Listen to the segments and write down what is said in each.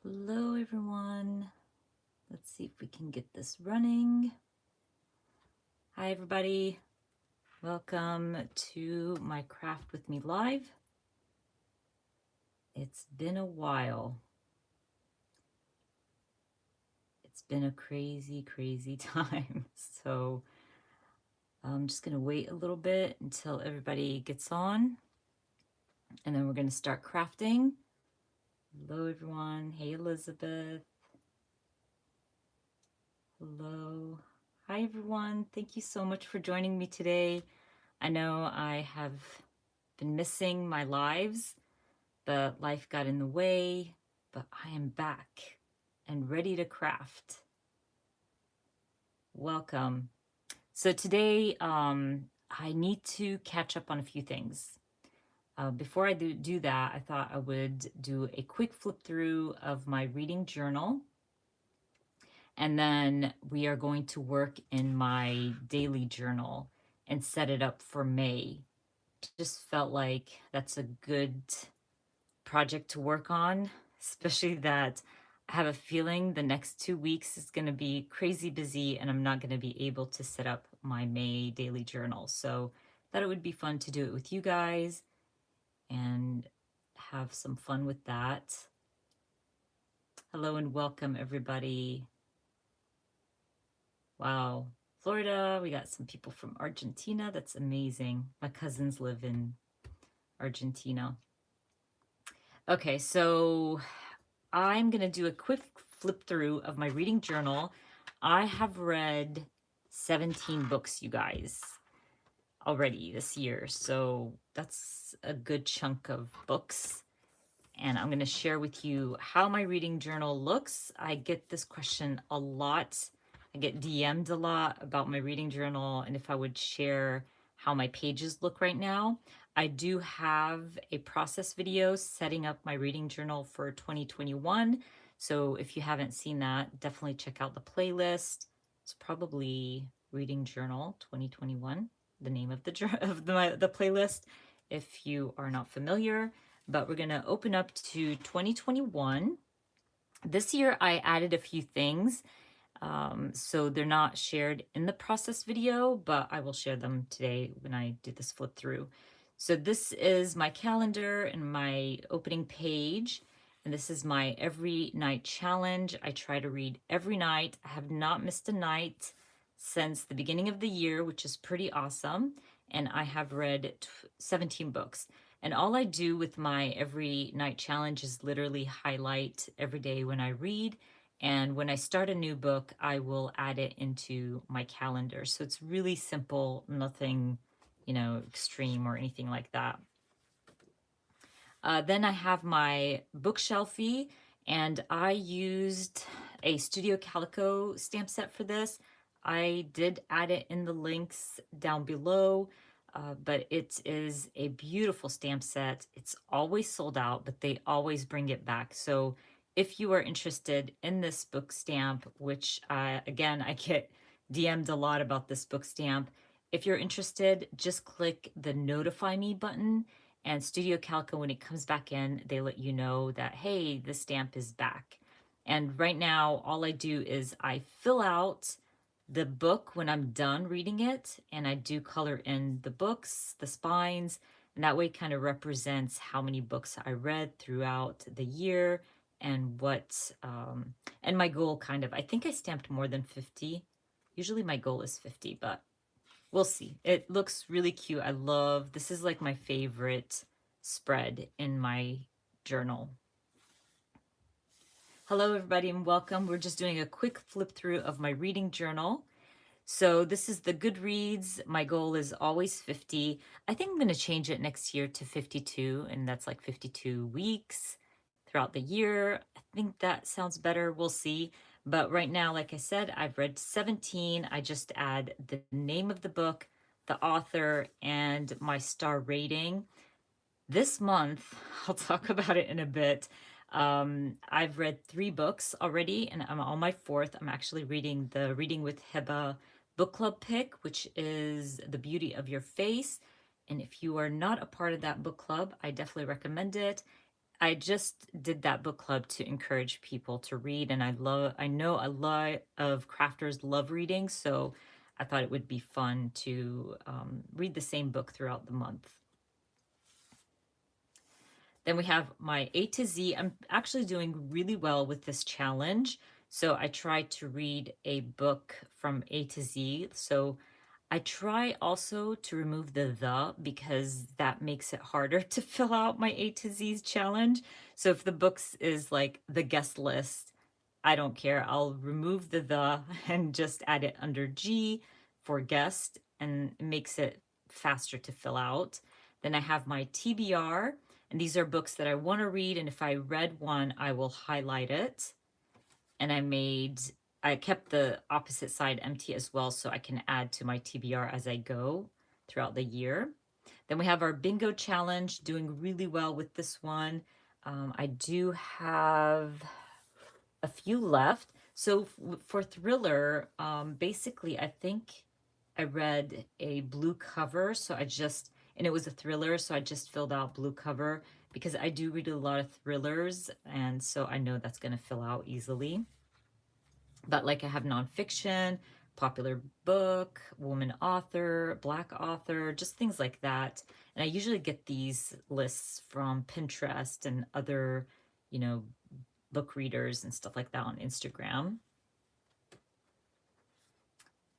Hello, everyone. Let's see if we can get this running. Hi, everybody. Welcome to my Craft With Me Live. It's been a while. It's been a crazy, crazy time. So I'm just going to wait a little bit until everybody gets on, and then we're going to start crafting. Hello, everyone. Hey, Elizabeth. Hello. Hi, everyone. Thank you so much for joining me today. I know I have been missing my lives, but life got in the way, but I am back and ready to craft. Welcome. So today, I need to catch up on a few things. Before I do that, I thought I would do a quick flip through of my reading journal. And then we are going to work in my daily journal and set it up for May. Just felt like that's a good project to work on, especially that I have a feeling the next 2 weeks is going to be crazy busy and I'm not going to be able to set up my May daily journal. So thought it would be fun to do it with you guys and have some fun with that. Hello and welcome, everybody. Wow. Florida, we got some people from Argentina. That's amazing. My cousins live in Argentina. Okay, so I'm going to do a quick flip through of my reading journal. I have read 17 books, you guys, already this year. So that's a good chunk of books. And I'm going to share with you how my reading journal looks. I get this question a lot. I get DM'd a lot about my reading journal and if I would share how my pages look right now. I do have a process video setting up my reading journal for 2021. So if you haven't seen that, definitely check out the playlist. It's probably Reading Journal 2021, the name of the playlist, if you are not familiar. But we're going to open up to 2021. This year I added a few things. So they're not shared in the process video, but I will share them today when I do this flip through. So this is my calendar and my opening page. And this is my every night challenge. I try to read every night. I have not missed a night since the beginning of the year, which is pretty awesome. And I have read 17 books. And all I do with my every night challenge is literally highlight every day when I read. And when I start a new book, I will add it into my calendar. So it's really simple, nothing, extreme or anything like that. Then I have my bookshelfie, and I used a Studio Calico stamp set for this. I did add it in the links down below, but it is a beautiful stamp set. It's always sold out, but they always bring it back. So if you are interested in this book stamp, which again, I get DM'd a lot about this book stamp. If you're interested, just click the notify me button, and Studio Calico, when it comes back in, they let you know that, hey, the stamp is back. And right now, all I do is I fill out the book when I'm done reading it, and I do color in the books, the spines, and that way kind of represents how many books I read throughout the year and and my goal kind of, I think I stamped more than 50. Usually my goal is 50, but we'll see. It looks really cute. This is like my favorite spread in my journal. Hello, everybody, and welcome. We're just doing a quick flip through of my reading journal. So this is the Goodreads. My goal is always 50. I think I'm going to change it next year to 52, and that's like 52 weeks throughout the year. I think that sounds better. We'll see. But right now, like I said, I've read 17. I just add the name of the book, the author, and my star rating. This month, I'll talk about it in a bit. I've read 3 books already, and I'm on my 4th. I'm actually reading the Reading with Heba book club pick, which is The Beauty of Your Face. And if you are not a part of that book club, I definitely recommend it. I just did that book club to encourage people to read, and I know a lot of crafters love reading, so I thought it would be fun to read the same book throughout the month. Then we have my A to Z. I'm actually doing really well with this challenge. So I try to read a book from A to Z. So I try also to remove the because that makes it harder to fill out my A to Z's challenge. So if the books is like the guest list, I don't care. I'll remove the and just add it under G for guest, and it makes it faster to fill out. Then I have my TBR, and these are books that I want to read. And if I read one, I will highlight it. And I kept the opposite side empty as well, so I can add to my TBR as I go throughout the year. Then we have our bingo challenge, doing really well with this one. I do have a few left. So for thriller, basically, I think I read a blue cover. And it was a thriller. So I just filled out blue cover because I do read a lot of thrillers. And so I know that's going to fill out easily. But like I have nonfiction, popular book, woman author, Black author, just things like that. And I usually get these lists from Pinterest and other, you know, book readers and stuff like that on Instagram.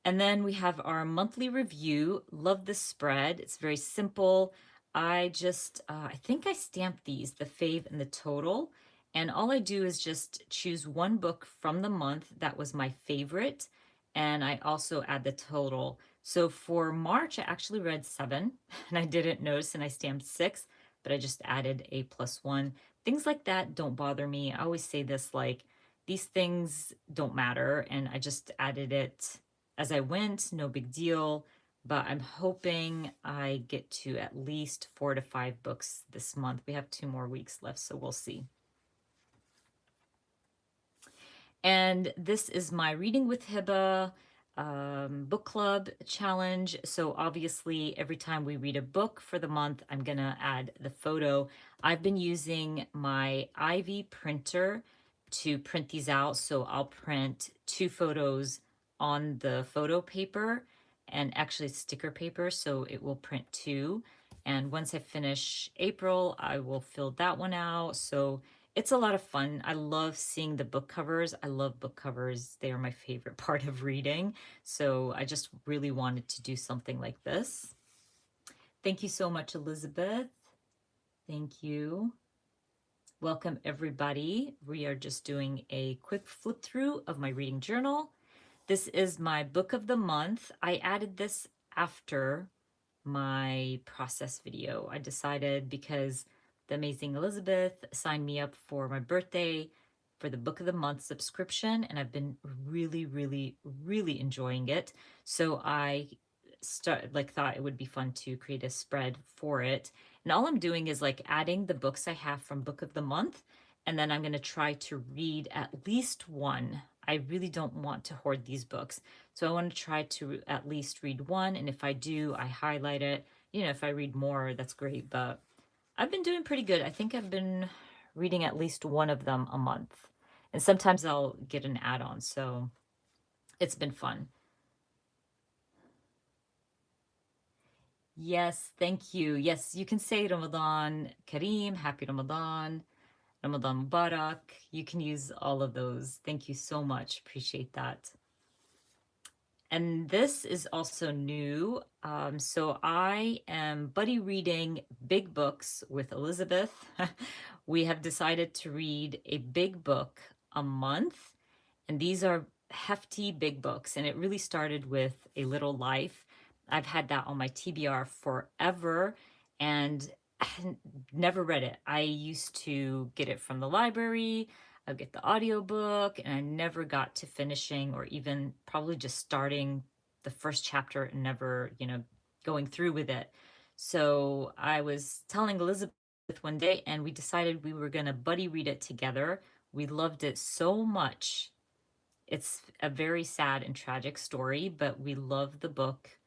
And then we have our monthly review. Love this spread. It's very simple. I think I stamped these, the fave and the total. And all I do is just choose one book from the month that was my favorite. And I also add the total. So for March, I actually read 7 and I didn't notice and I stamped 6, but I just added a +1. Things like that don't bother me. I always say this, like, these things don't matter. And I just added it as I went, no big deal. But I'm hoping I get to at least 4 to 5 books this month. We have 2 more weeks left, so we'll see. And this is my Reading with Hiba book club challenge. So obviously, every time we read a book for the month, I'm going to add the photo. I've been using my Ivy printer to print these out. So I'll print 2 photos on the photo paper and actually sticker paper. So it will print 2. And once I finish April, I will fill that one out. So it's a lot of fun. I love seeing the book covers. I love book covers. They are my favorite part of reading. So I just really wanted to do something like this. Thank you so much, Elizabeth. Thank you. Welcome, everybody. We are just doing a quick flip through of my reading journal. This is my book of the month. I added this after my process video. I decided because the amazing Elizabeth signed me up for my birthday for the book of the month subscription, and I've been really, really, really enjoying it. So I thought it would be fun to create a spread for it. And all I'm doing is like adding the books I have from book of the month, and then I'm going to try to read at least one. I really don't want to hoard these books. So I want to try to at least read one. And if I do, I highlight it. You know, if I read more, that's great. But I've been doing pretty good. I think I've been reading at least one of them a month. And sometimes I'll get an add-on. So it's been fun. Yes, thank you. Yes, you can say Ramadan Kareem, Happy Ramadan, Ramadan Mubarak. You can use all of those. Thank you so much. Appreciate that. And this is also new. So I am buddy reading big books with Elizabeth. We have decided to read a big book a month, and these are hefty big books. And it really started with A Little Life. I've had that on my TBR forever and never read it. I used to get it from the library. I'd get the audiobook, and I never got to finishing or even probably just starting the first chapter and never, going through with it. So I was telling Elizabeth one day, and we decided we were going to buddy read it together. We loved it so much. It's a very sad and tragic story, but we love the book.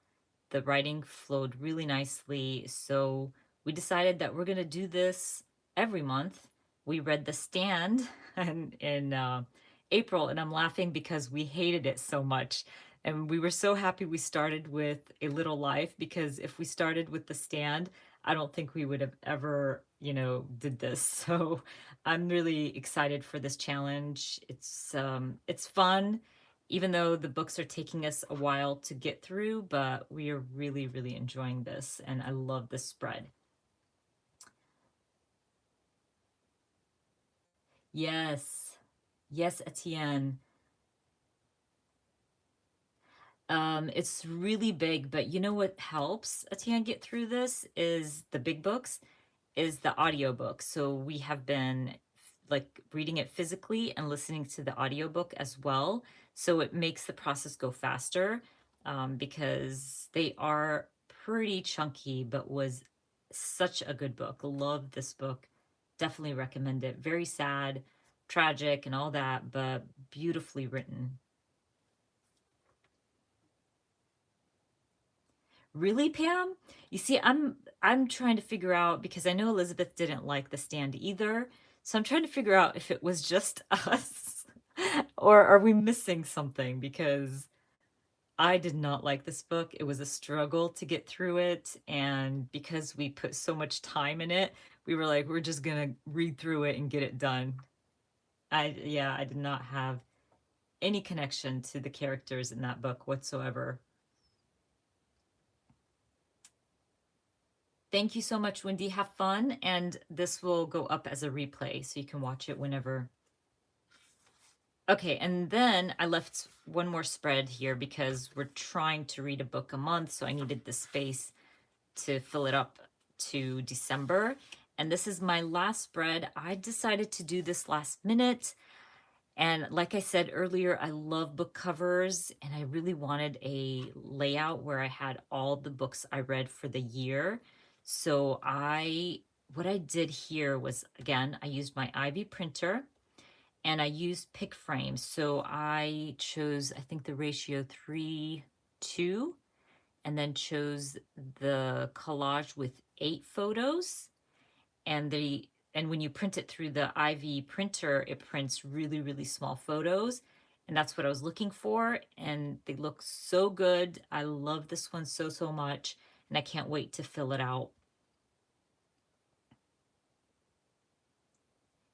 The writing flowed really nicely. So we decided that we're going to do this every month. we read The Stand in April, and I'm laughing because we hated it so much. And we were so happy we started with A Little Life, because if we started with The Stand, I don't think we would have ever, did this. So I'm really excited for this challenge. It's fun, even though the books are taking us a while to get through, but we are really, really enjoying this, and I love this spread. Yes. Yes, Etienne. It's really big, but you know what helps Etienne get through this is the big books, is the audiobook. So we have been like reading it physically and listening to the audiobook as well. So it makes the process go faster, because they are pretty chunky, but was such a good book. Love this book. Definitely recommend it. Very sad, tragic, and all that, but beautifully written. Really, Pam? You see, I'm trying to figure out, because I know Elizabeth didn't like The Stand either. So I'm trying to figure out if it was just us or are we missing something, because I did not like this book. It was a struggle to get through it, and because we put so much time in it, we were like, we're just gonna read through it and get it done. Yeah, I did not have any connection to the characters in that book whatsoever. Thank you so much, Wendy. Have fun. And this will go up as a replay so you can watch it whenever. Okay, and then I left one more spread here because we're trying to read a book a month, so I needed the space to fill it up to December. And this is my last spread. I decided to do this last minute. And like I said earlier, I love book covers, and I really wanted a layout where I had all the books I read for the year. So what I did here was, again, I used my Ivy printer and I used pick frames. So I chose, I think, the ratio 3:2, and then chose the collage with 8 photos. And when you print it through the IV printer, it prints really, really small photos. And that's what I was looking for. And they look so good. I love this one so, so much. And I can't wait to fill it out.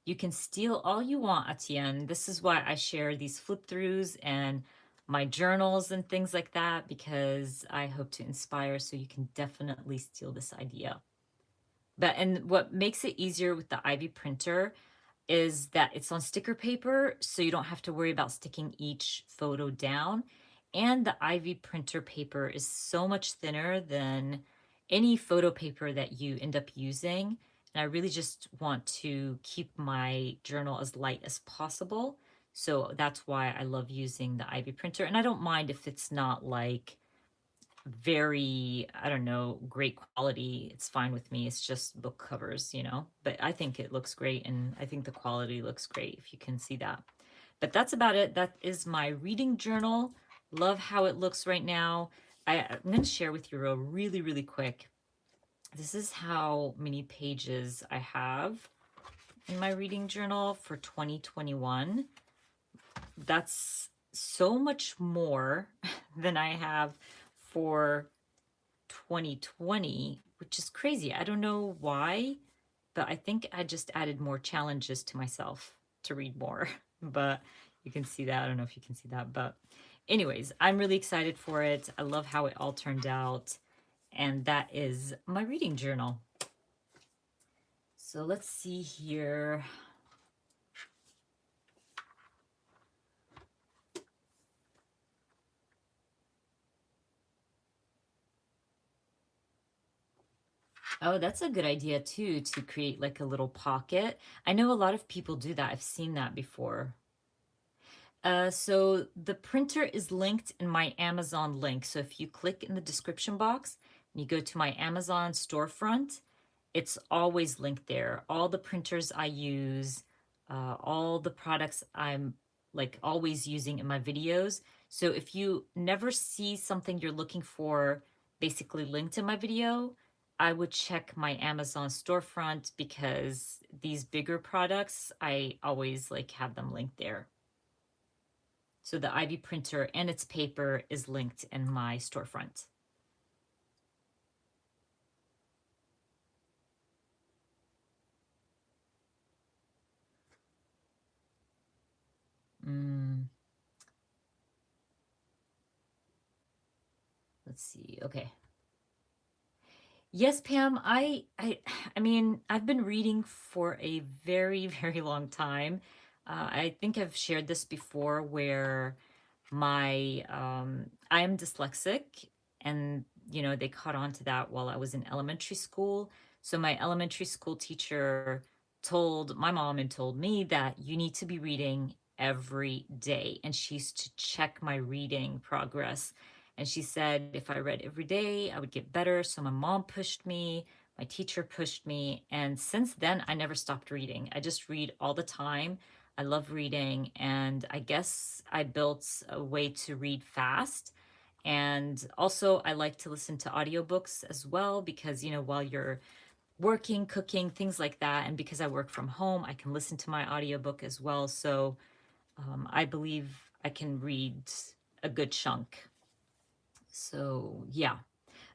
You can steal all you want, Etienne. This is why I share these flip throughs and my journals and things like that, because I hope to inspire. So you can definitely steal this idea. And what makes it easier with the Ivy printer is that it's on sticker paper, so you don't have to worry about sticking each photo down. And the Ivy printer paper is so much thinner than any photo paper that you end up using. And I really just want to keep my journal as light as possible. So that's why I love using the Ivy printer. And I don't mind if it's not like very, I don't know, great quality. It's fine with me. It's just book covers. But I think it looks great, and I think the quality looks great, if you can see that. But that's about it. That is my reading journal. Love how it looks right now. I'm going to share with you really, really quick. This is how many pages I have in my reading journal for 2021. That's so much more than I have for 2020, which is crazy. I don't know why, but I think I just added more challenges to myself to read more. But you can see that. I don't know if you can see that. But anyways, I'm really excited for it. I love how it all turned out. And that is my reading journal. So let's see here. Oh, that's a good idea too, to create like a little pocket. I know a lot of people do that. I've seen that before. So the printer is linked in my Amazon link. So if you click in the description box and you go to my Amazon storefront, it's always linked there. All the printers I use, all the products I'm like always using in my videos. So if you never see something you're looking for basically linked in my video, I would check my Amazon storefront, because these bigger products, I always like have them linked there. So the Ivy printer and its paper is linked in my storefront. Mm, let's see. Okay. Yes, Pam, I mean, I've been reading for a very, very long time. I think I've shared this before where my I am dyslexic, and they caught on to that while I was in elementary school. So my elementary school teacher told my mom and told me that you need to be reading every day, and she used to check my reading progress. And she said if I read every day, I would get better. So my mom pushed me, my teacher pushed me, and since then I never stopped reading. I just read all the time. I love reading, and I guess I built a way to read fast. And also, I like to listen to audiobooks as well because, while you're working, cooking, things like that, and because I work from home, I can listen to my audiobook as well. So I believe I can read a good chunk. So, yeah.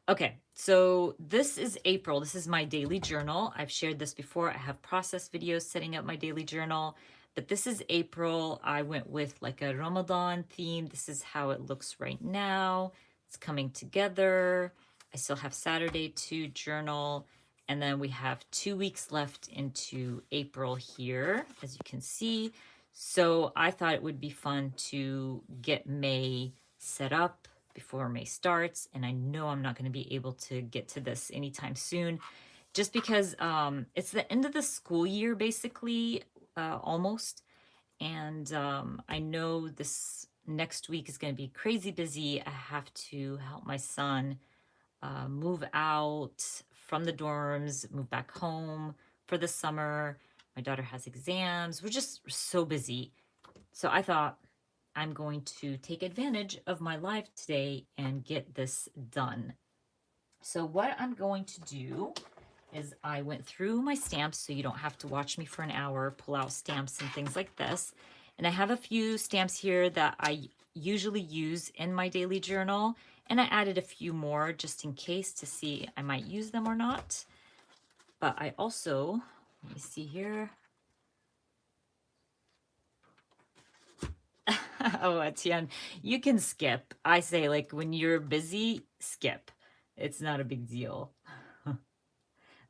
Okay, so this is April. This is my daily journal. I've shared this before. I have process videos setting up my daily journal, but this is April. I went with like a Ramadan theme. This is how it looks right now. It's coming together. I still have Saturday to journal, and then we have 2 weeks left into April here, as you can see. So I thought it would be fun to get May set up before May starts, and I know I'm not going to be able to get to this anytime soon, just because it's the end of the school year, basically, almost. And I know this next week is going to be crazy busy. I have to help my son move out from the dorms, move back home for the summer. My daughter has exams. We're just so busy. So I thought I'm going to take advantage of my live today and get this done. So what I'm going to do is I went through my stamps, so you don't have to watch me for an hour, pull out stamps and things like this. And I have a few stamps here that I usually use in my daily journal, and I added a few more just in case to see I might use them or not. But I also, let me see here. Oh, Etienne, you can skip. I say, like, when you're busy, skip. It's not a big deal.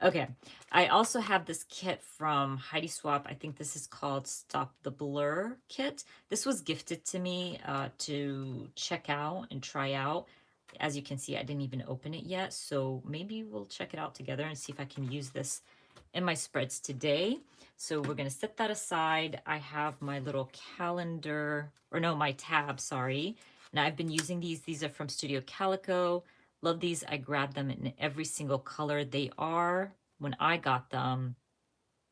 Okay, I also have this kit from Heidi Swap. I think this is called Stop the Blur kit. This was gifted to me to check out and try out. As you can see, I didn't even open it yet, so maybe we'll check it out together and see if I can use this in my spreads today. So we're going to set that aside. I have my little calendar, or no, my tab, sorry. Now I've been using these. These are from Studio Calico. Love these. I grabbed them in every single color. They are, when I got them,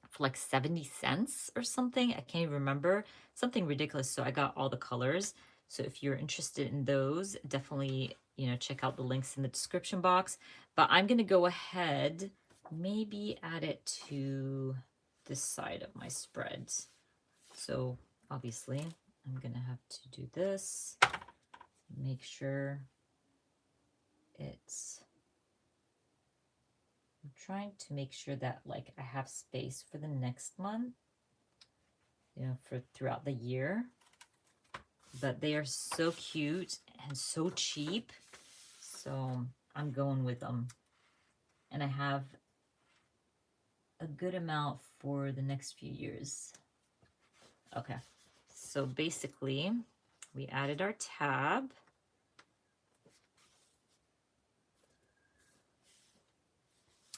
for like 70 cents or something. I can't even remember. Something ridiculous. So I got all the colors. So if you're interested in those, definitely, check out the links in the description box. But I'm going to go ahead, maybe add it to this side of my spreads. So obviously I'm going to have to do this. Make sure it's, I'm trying to make sure that like I have space for the next month, for throughout the year. But they are so cute and so cheap. So I'm going with them. And I have a good amount for the next few years. Okay. So basically, we added our tab.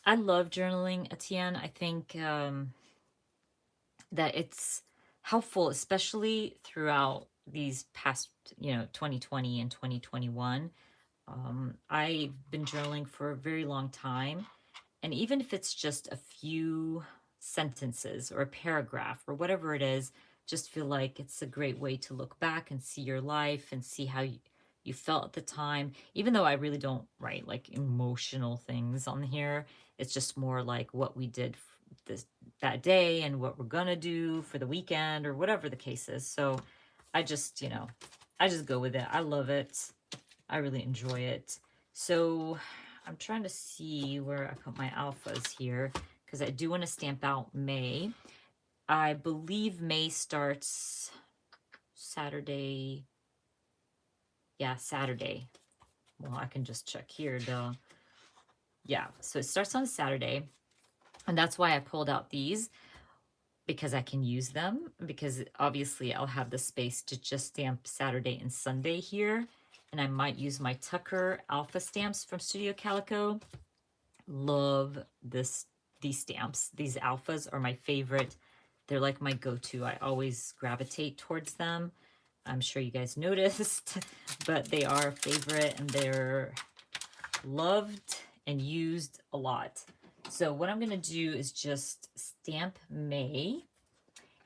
I love journaling, Etienne. I think that it's helpful, especially throughout these past, 2020 and 2021. I've been journaling for a very long time. And even if it's just a few sentences or a paragraph or whatever it is, just feel like it's a great way to look back and see your life and see how you felt at the time. Even though I really don't write like emotional things on here, it's just more like what we did that day and what we're gonna do for the weekend or whatever the case is. So I just, I just go with it. I love it. I really enjoy it. So I'm trying to see where I put my alphas here because I do want to stamp out May. I believe May starts Saturday. Yeah, Saturday. Well, I can just check here. Yeah, so it starts on Saturday. And that's why I pulled out these, because I can use them, because obviously I'll have the space to just stamp Saturday and Sunday here. And I might use my Tucker Alpha stamps from Studio Calico. Love these stamps. These alphas are my favorite. They're like my go-to. I always gravitate towards them. I'm sure you guys noticed, but they are a favorite and they're loved and used a lot. So what I'm going to do is just stamp May,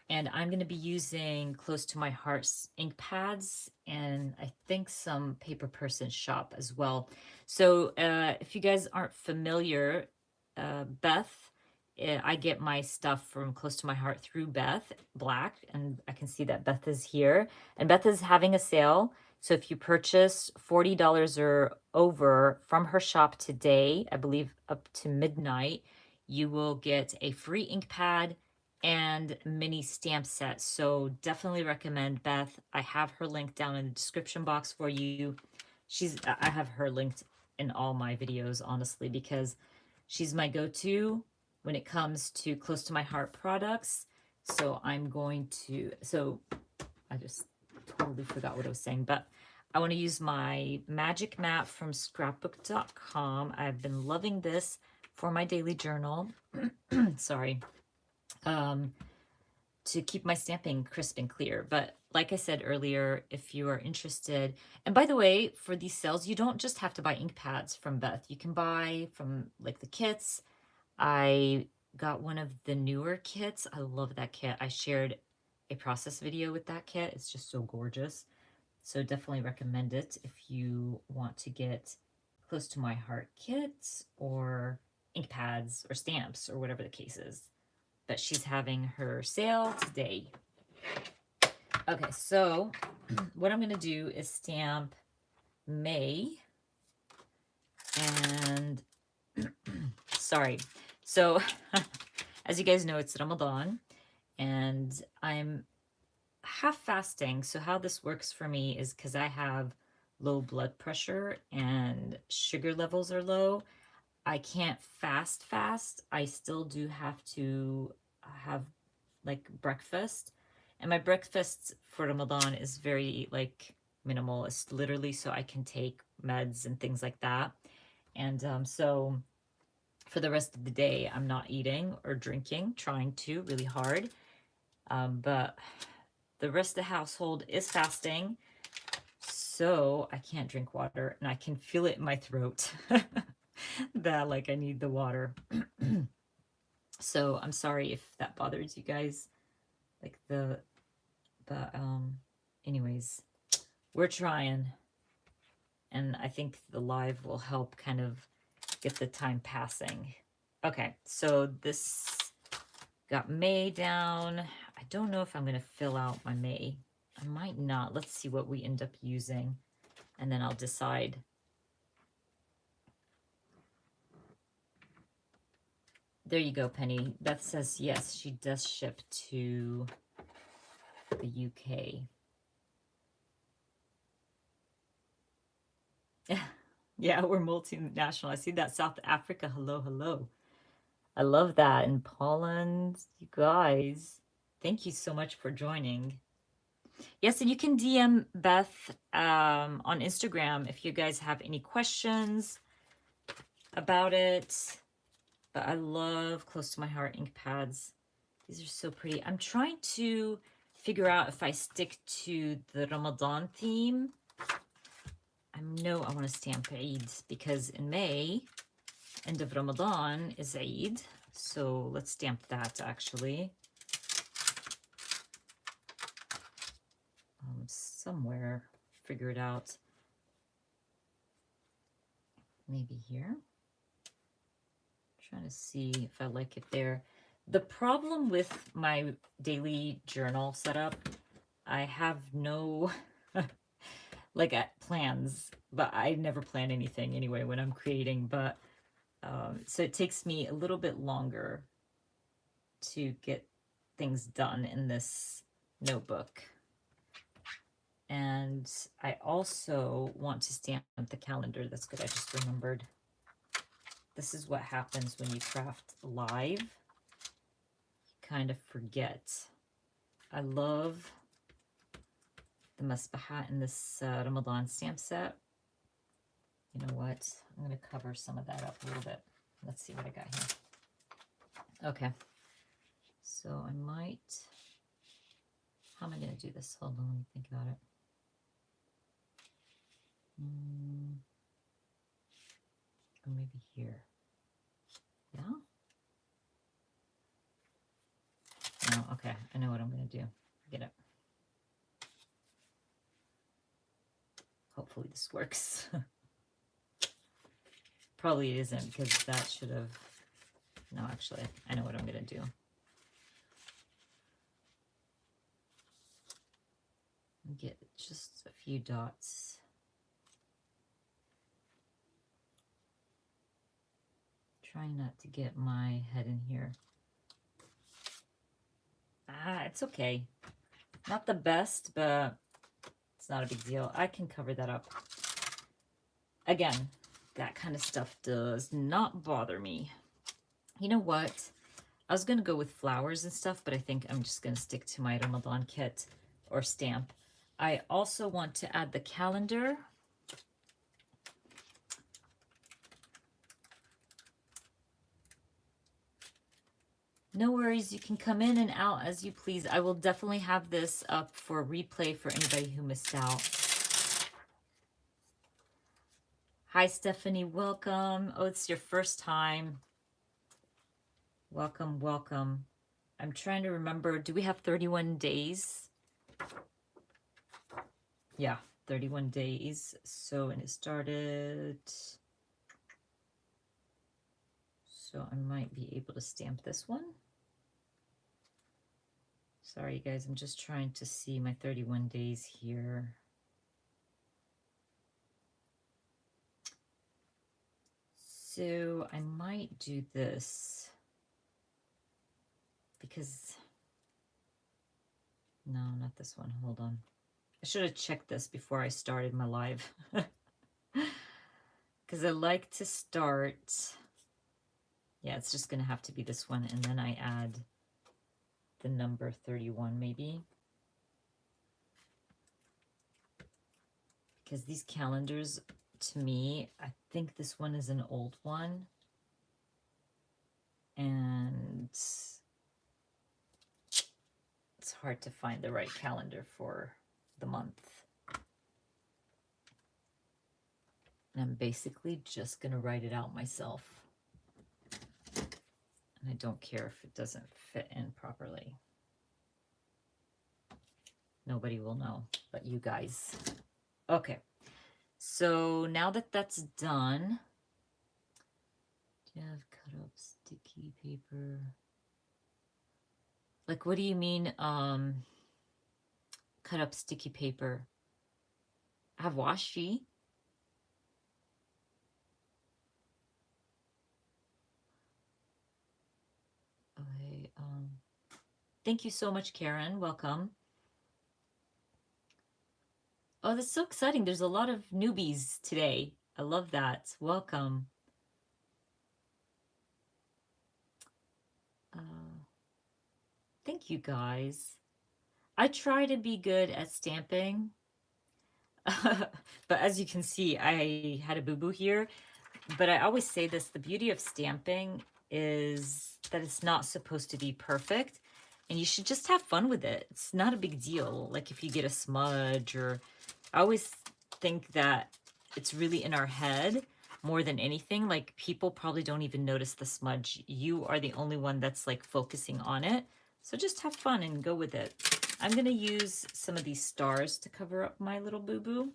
and I'm going to be using Close to My Heart's ink pads, and I think some Paper Person Shop as well. So if you guys aren't familiar, Beth, I get my stuff from Close to My Heart through Beth Black, and I can see that Beth is here. And Beth is having a sale. So if you purchase $40 or over from her shop today, I believe up to midnight, you will get a free ink pad and mini stamp set. So definitely recommend Beth. I have her link down in the description box for you. I have her linked in all my videos, honestly, because she's my go-to when it comes to Close to My Heart products. So I just totally forgot what I was saying, but I want to use my magic mat from scrapbook.com. I've been loving this for my daily journal. Sorry. To keep my stamping crisp and clear. But like I said earlier, if you are interested, and by the way, for these sales, you don't just have to buy ink pads from Beth. You can buy from like the kits. I got one of the newer kits. I love that kit. I shared a process video with that kit. It's just so gorgeous. So definitely recommend it if you want to get Close to My Heart kits or ink pads or stamps or whatever the case is. But she's having her sale today. Okay, so what I'm going to do is stamp May. And sorry. So as you guys know, it's Ramadan and I'm half fasting. So how this works for me is because I have low blood pressure and sugar levels are low. I can't fast. I still do have to have like breakfast. And my breakfast for Ramadan is very like minimal. It's literally so I can take meds and things like that. And so for the rest of the day, I'm not eating or drinking, trying to really hard. But the rest of the household is fasting. So I can't drink water and I can feel it in my throat that like I need the water. So I'm sorry if that bothers you guys. Like but anyways, we're trying. And I think the live will help kind of get the time passing. Okay, so this got May down. I don't know if I'm going to fill out my May. I might not. Let's see what we end up using, and then I'll decide. There you go, Penny. Beth says yes, she does ship to the UK. Yeah, we're multinational. I see that. South Africa. Hello, hello. I love that. And Poland, you guys, thank you so much for joining. Yes, and you can DM Beth on Instagram if you guys have any questions about it. But I love Close to My Heart ink pads. These are so pretty. I'm trying to figure out if I stick to the Ramadan theme. I know I want to stamp Eid because in May, end of Ramadan is Eid. So let's stamp that actually. Somewhere, figure it out. Maybe here. Trying to see if I like it there. The problem with my daily journal setup, I have no like plans, but I never plan anything anyway when I'm creating. But so it takes me a little bit longer to get things done in this notebook. And I also want to stamp the calendar. That's good. I just remembered. This is what happens when you craft live. You kind of forget. I love the Musbahat in this Ramadan stamp set. You know what? I'm going to cover some of that up a little bit. Let's see what I got here. Okay. So I might... How am I going to do this? Hold on, let me think about it. Or maybe here. Yeah? No, okay. I know what I'm going to do. Forget it. Hopefully this works. Probably it isn't, because that should have... No, actually, I know what I'm going to do. Get just a few dots. Trying not to get my head in here. It's okay. Not the best, but it's not a big deal. I can cover that up. Again, that kind of stuff does not bother me. You know what? I was going to go with flowers and stuff, but I think I'm just going to stick to my Ramadan kit or stamp. I also want to add the calendar. No worries, you can come in and out as you please. I will definitely have this up for replay for anybody who missed out. Hi, Stephanie, welcome. Oh, it's your first time. Welcome, welcome. I'm trying to remember, do we have 31 days? Yeah, 31 days. So, and it started... So I might be able to stamp this one. Sorry, guys, I'm just trying to see my 31 days here. So I might do this because, no, not this one. Hold on. I should have checked this before I started my live. Because I like to start, yeah, it's just going to have to be this one. And then I add the number 31 maybe. Because these calendars, to me, I think this one is an old one. And it's hard to find the right calendar for the month. And I'm basically just going to write it out myself. And I don't care if it doesn't fit in properly. Nobody will know but you guys. Okay. So now that that's done, do you have cut up sticky paper? Like, what do you mean, cut up sticky paper? I have washi. Okay, thank you so much, Karen. Welcome. Oh, that's so exciting. There's a lot of newbies today. I love that. Welcome. Thank you, guys. I try to be good at stamping. But as you can see, I had a boo-boo here. But I always say this, the beauty of stamping is that it's not supposed to be perfect. And you should just have fun with it. It's not a big deal. Like if you get a smudge or... I always think that it's really in our head more than anything. Like people probably don't even notice the smudge. You are the only one that's like focusing on it. So just have fun and go with it. I'm going to use some of these stars to cover up my little boo-boo.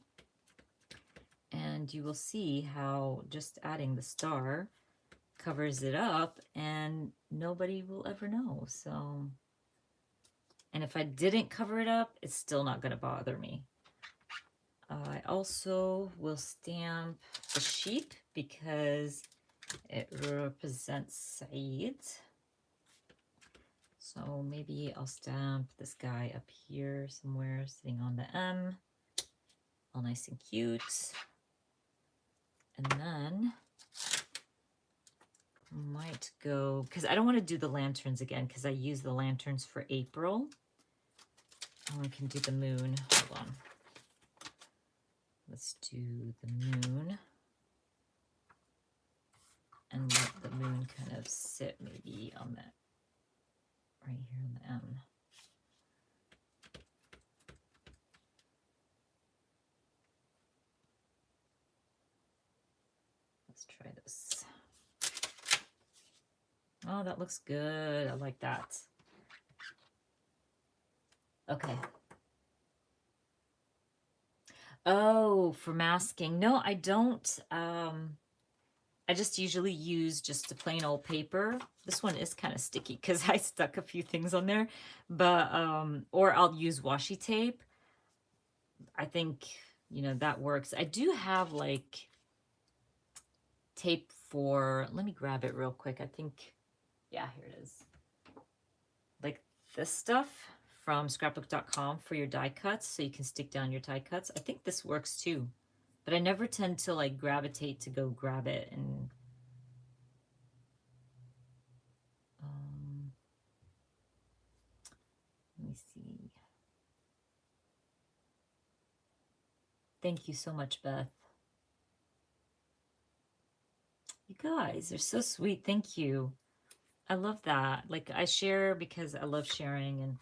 And you will see how just adding the star covers it up and nobody will ever know. So, and if I didn't cover it up, it's still not going to bother me. I also will stamp the sheep because it represents Saeed. So maybe I'll stamp this guy up here somewhere, sitting on the M. All nice and cute. And then might go, because I don't want to do the lanterns again, because I use the lanterns for April. I can do the moon. Hold on. Let's do the moon. And let the moon kind of sit maybe on that, right here on the M. Let's try this. Oh, that looks good. I like that. Okay. Oh, for masking. No, I don't. I just usually use just a plain old paper. This one is kind of sticky because I stuck a few things on there. But, or I'll use washi tape. I think, you know, that works. I do have like tape for, let me grab it real quick. I think, yeah, here it is. Like this stuff from scrapbook.com for your die cuts, so you can stick down your die cuts. I think this works too, but I never tend to like gravitate to go grab it. And let me see. Thank you so much, Beth. You guys are so sweet. Thank you. I love that. Like, I share because I love sharing, and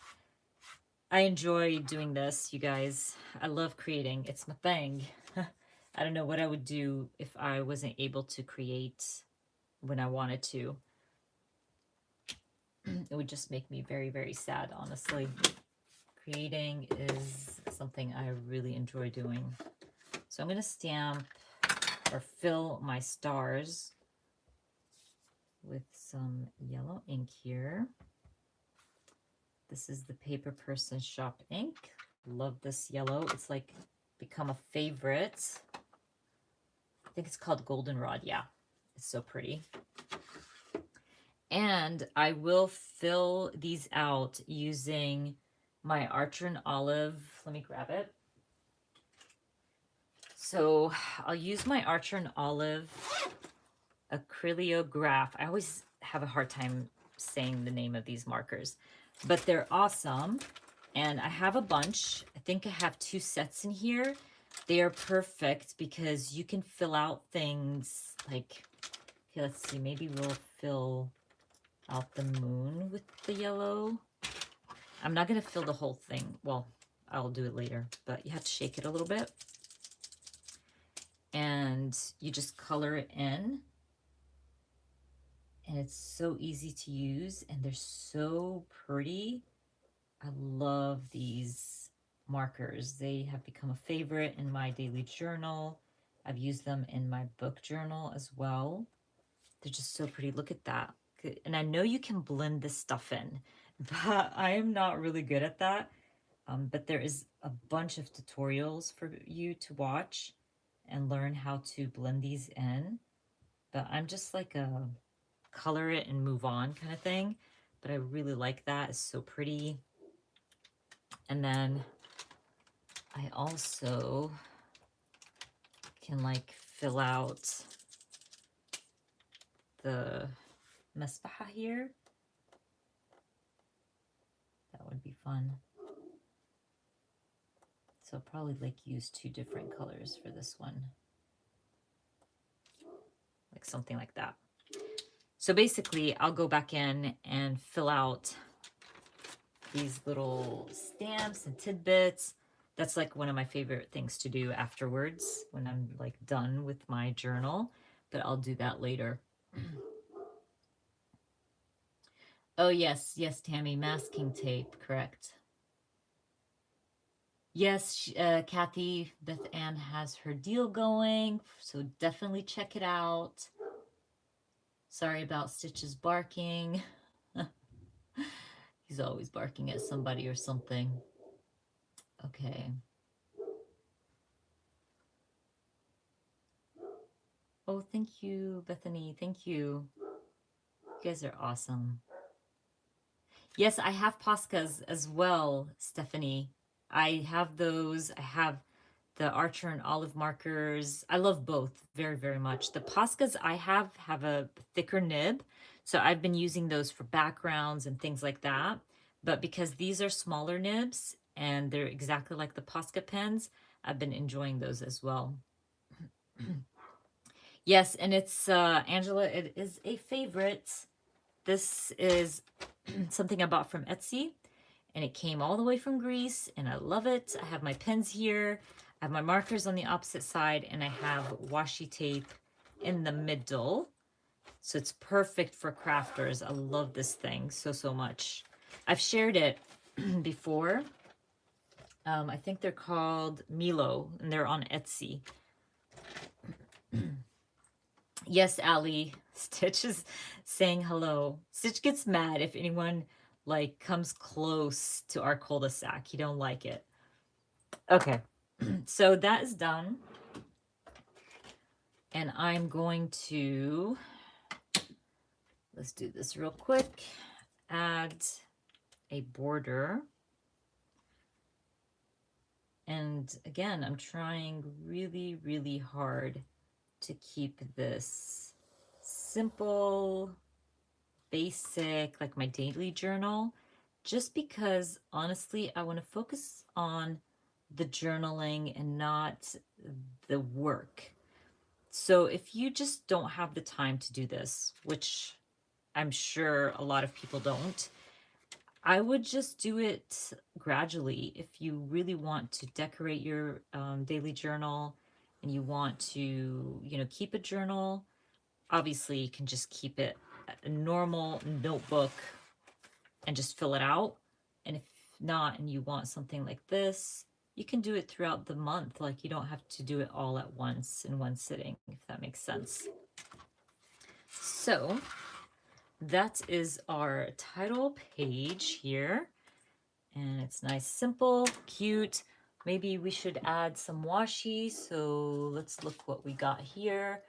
I enjoy doing this, you guys. I love creating. It's my thing. I don't know what I would do if I wasn't able to create when I wanted to. It would just make me very, very sad, honestly. Creating is something I really enjoy doing. So I'm going to stamp or fill my stars with some yellow ink here. This is the Paper Person Shop ink. Love this yellow. It's like become a favorite. I think it's called Goldenrod. Yeah, it's so pretty. And I will fill these out using my Archer and Olive. Let me grab it. So I'll use my Archer and Olive acrylograph. I always have a hard time saying the name of these markers, but they're awesome. And I have a bunch. I think I have 2 sets in here. They are perfect because you can fill out things like, okay, let's see, maybe we'll fill out the moon with the yellow. I'm not going to fill the whole thing. Well, I'll do it later, but you have to shake it a little bit. And you just color it in. And it's so easy to use, and they're so pretty. I love these markers. They have become a favorite in my daily journal. I've used them in my book journal as well. They're just so pretty. Look at that. And I know you can blend this stuff in, but I am not really good at that. But there is a bunch of tutorials for you to watch and learn how to blend these in. But I'm just like a color it and move on kind of thing. But I really like that. It's so pretty. And then I also can like fill out the mesbaha here. That would be fun. So I'll probably like use 2 different colors for this one. Like something like that. So basically I'll go back in and fill out these little stamps and tidbits. That's like one of my favorite things to do afterwards when I'm like done with my journal, but I'll do that later. Oh yes, yes, Tammy, masking tape, correct. Yes, Kathy, Beth Ann has her deal going, so definitely check it out. Sorry about Stitch's barking. She's always barking at somebody or something. Okay. Oh, thank you, Bethany. Thank you. You guys are awesome. Yes, I have Poscas as well, Stephanie. I have those. I have the Archer and Olive markers. I love both very, very much. The Poscas I have a thicker nib, so I've been using those for backgrounds and things like that. But because these are smaller nibs and they're exactly like the Posca pens, I've been enjoying those as well. Yes, and it's Angela, it is a favorite. This is something I bought from Etsy, and it came all the way from Greece, and I love it. I have my pens here, I have my markers on the opposite side, and I have washi tape in the middle. So it's perfect for crafters. I love this thing so, so much. I've shared it before. I think they're called Milo, and they're on Etsy. Yes, Allie. Stitch is saying hello. Stitch gets mad if anyone like comes close to our cul-de-sac. He don't like it. Okay, so that is done. And I'm going to, let's do this real quick. Add a border. And again, I'm trying really, really hard to keep this simple, basic, like my daily journal, just because honestly, I want to focus on the journaling and not the work. So if you just don't have the time to do this, which I'm sure a lot of people don't, I would just do it gradually. If you really want to decorate your daily journal and you want to, you know, keep a journal, obviously you can just keep it a normal notebook and just fill it out. And if not, and you want something like this, you can do it throughout the month. Like, you don't have to do it all at once in one sitting, if that makes sense. So that is our title page here. And it's nice, simple, cute. Maybe we should add some washi. So let's look what we got here.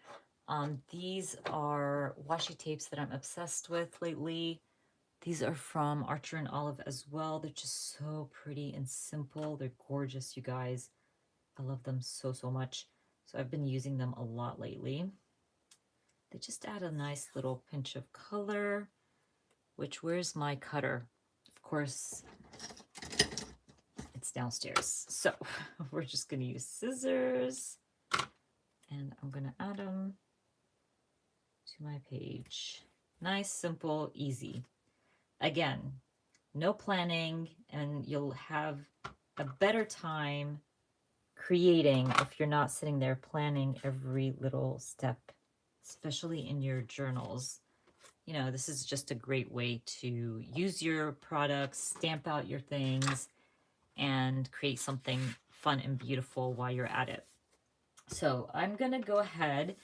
These are washi tapes that I'm obsessed with lately. These are from Archer and Olive as well. They're just so pretty and simple. They're gorgeous, you guys. I love them so, so much. So I've been using them a lot lately. They just add a nice little pinch of color, which, where's my cutter? Of course, it's downstairs. So we're just gonna use scissors, and I'm gonna add them to my page. Nice, simple, easy. Again, no planning, and you'll have a better time creating if you're not sitting there planning every little step, especially in your journals. You know, this is just a great way to use your products, stamp out your things, and create something fun and beautiful while you're at it. So I'm going to go ahead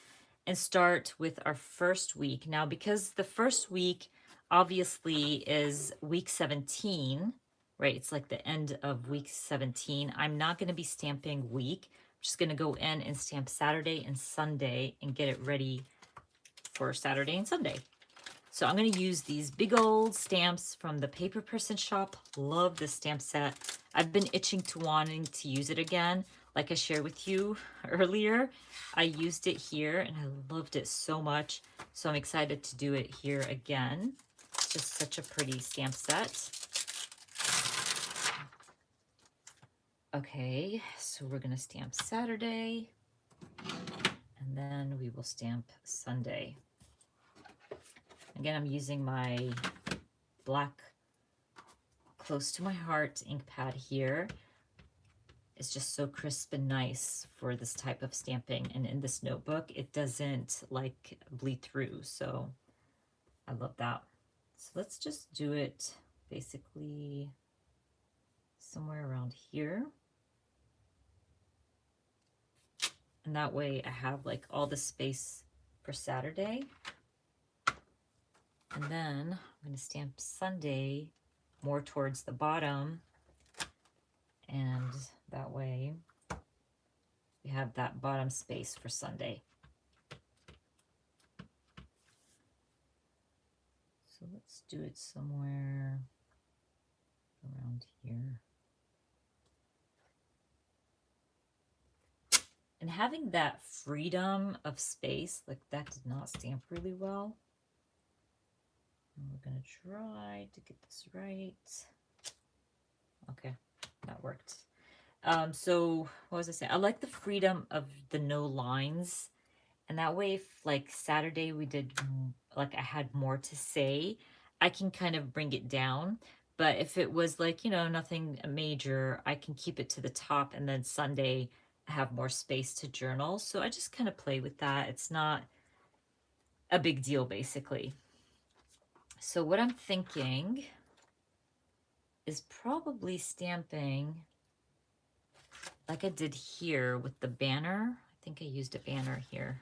and start with our first week. Now, because the first week obviously is week 17, right? It's like the end of week 17. I'm not going to be stamping week. I'm just going to go in and stamp Saturday and Sunday and get it ready for Saturday and Sunday. So I'm going to use these big old stamps from the Paper Person shop. Love this stamp set. I've been itching to wanting to use it again. Like I shared with you earlier, I used it here and I loved it so much. So I'm excited to do it here again. It's just such a pretty stamp set. Okay, so we're going to stamp Saturday and then we will stamp Sunday. Again, I'm using my black Close to My Heart ink pad here. It's just so crisp and nice for this type of stamping. And in this notebook, it doesn't like bleed through. So I love that. So let's just do it basically somewhere around here. And that way I have like all the space for Saturday. And then I'm going to stamp Sunday more towards the bottom, and that way we have that bottom space for Sunday. So let's do it somewhere around here. And having that freedom of space, like that did not stamp really well. And we're gonna try to get this right. Okay, that worked. So what was I saying? I like the freedom of the no lines. And that way, if like Saturday we did, like I had more to say, I can kind of bring it down. But if it was like, you know, nothing major, I can keep it to the top, and then Sunday I have more space to journal. So I just kind of play with that. It's not a big deal, basically. So what I'm thinking is probably stamping like I did here with the banner. I think I used a banner here.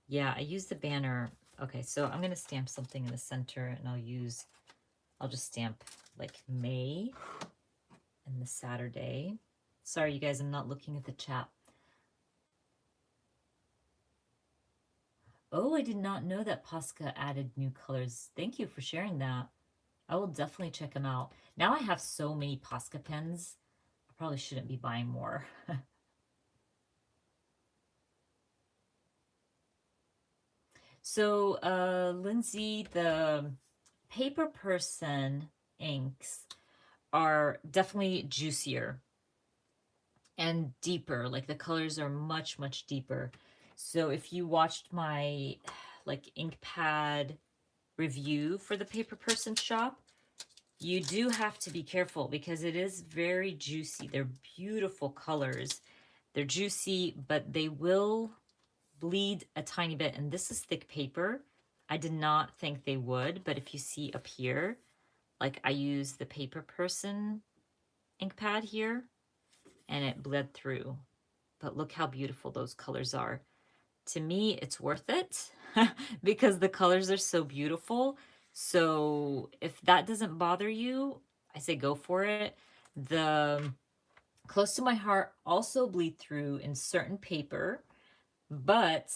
Yeah, I used the banner. Okay, so I'm going to stamp something in the center, and I'll just stamp like May and the Saturday. Sorry, you guys, I'm not looking at the chat. Oh, I did not know that Posca added new colors. Thank you for sharing that. I will definitely check them out. Now I have so many Posca pens. I probably shouldn't be buying more. So, Lindsay, the Paper Person inks are definitely juicier and deeper. Like the colors are much, much deeper. So if you watched my like ink pad review for the Paper Person shop, you do have to be careful because it is very juicy. They're beautiful colors. They're juicy, but they will bleed a tiny bit. And this is thick paper. I did not think they would, but if you see up here, like I use the Paper Person ink pad here, and it bled through. But look how beautiful those colors are. To me, it's worth it because the colors are so beautiful. So if that doesn't bother you, I say go for it. The Close to My Heart also bleed through in certain paper, but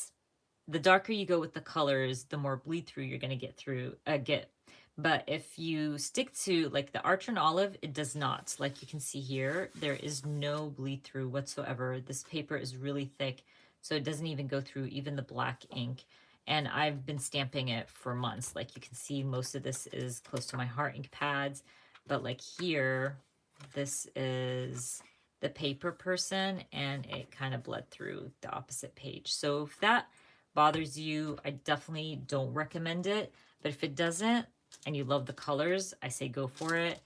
the darker you go with the colors, the more bleed through you're going to get. But if you stick to like the Archer and Olive, it does not. Like you can see here, there is no bleed through whatsoever. This paper is really thick, so it doesn't even go through even the black ink. And I've been stamping it for months. Like you can see, most of this is Close to My Heart ink pads. But like here, this is the Paper Person, and it kind of bled through the opposite page. So if that bothers you, I definitely don't recommend it. But if it doesn't, and you love the colors, I say go for it.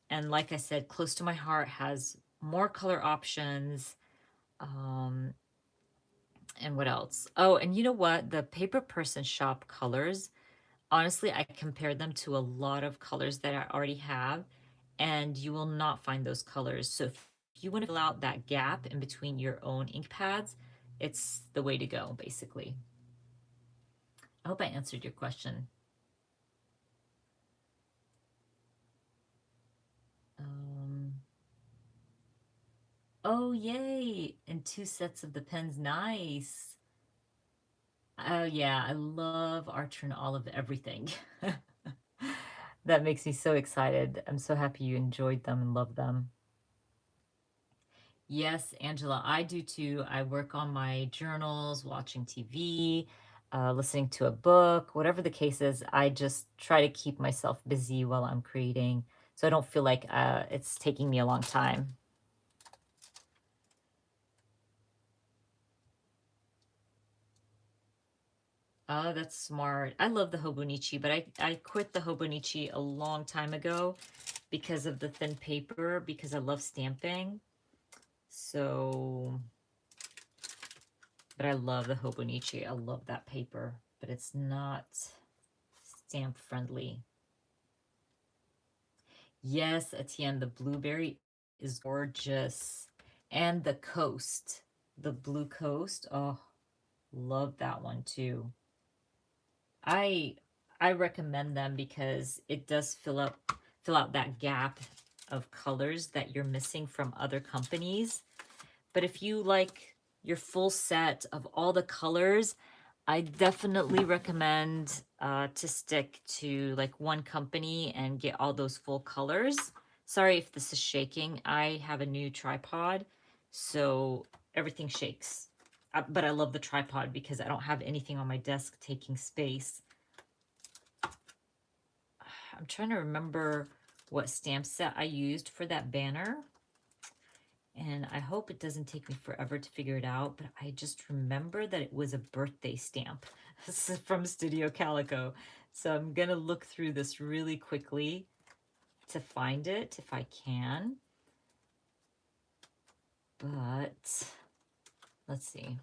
And like I said, Close to My Heart has more color options. And what else? Oh, and you know what? The Paper Person shop colors, honestly, I compared them to a lot of colors that I already have, and you will not find those colors. So if you want to fill out that gap in between your own ink pads, it's the way to go, basically. I hope I answered your question. Oh, yay! And 2 sets of the pens. Nice. Oh, yeah. I love Archer and Olive everything. That makes me so excited. I'm so happy you enjoyed them and loved them. Yes, Angela, I do too. I work on my journals, watching TV, listening to a book, whatever the case is. I just try to keep myself busy while I'm creating, so I don't feel like it's taking me a long time. Oh, that's smart. I love the Hobonichi, but I quit the Hobonichi a long time ago because of the thin paper, because I love stamping. So, but I love the Hobonichi. I love that paper, but it's not stamp friendly. Yes, Etienne, the blueberry is gorgeous. And the Coast, the Blue Coast. Oh, love that one too. I I recommend them because it does fill out that gap of colors that you're missing from other companies. But if you like your full set of all the colors, I definitely recommend to stick to like one company and get all those full colors. Sorry if this is shaking. I have a new tripod, so everything shakes. But I love the tripod because I don't have anything on my desk taking space. I'm trying to remember what stamp set I used for that banner. And I hope it doesn't take me forever to figure it out, but I just remember that it was a birthday stamp from Studio Calico. So I'm going to look through this really quickly to find it if I can. But let's see.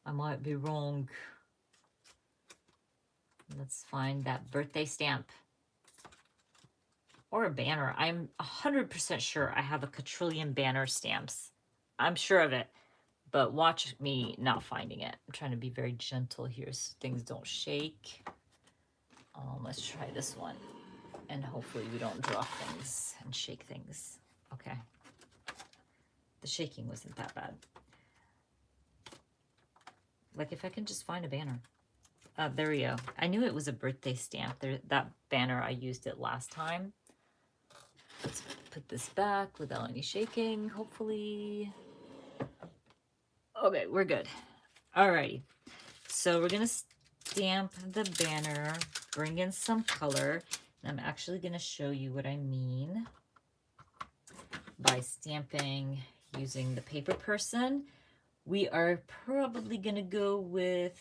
I might be wrong. Let's find that birthday stamp. Or a banner. I'm 100% sure I have a quadrillion banner stamps. I'm sure of it. But watch me not finding it. I'm trying to be very gentle here so things don't shake. Let's try this one. And hopefully we don't drop things and shake things. Okay. The shaking wasn't that bad. Like if I can just find a banner. There we go. I knew it was a birthday stamp. That banner, I used it last time. Let's put this back without any shaking, hopefully. Okay, we're good. Alrighty. So we're going to stamp the banner, bring in some color. And I'm actually going to show you what I mean by stamping using the paper person. We are probably going to go with,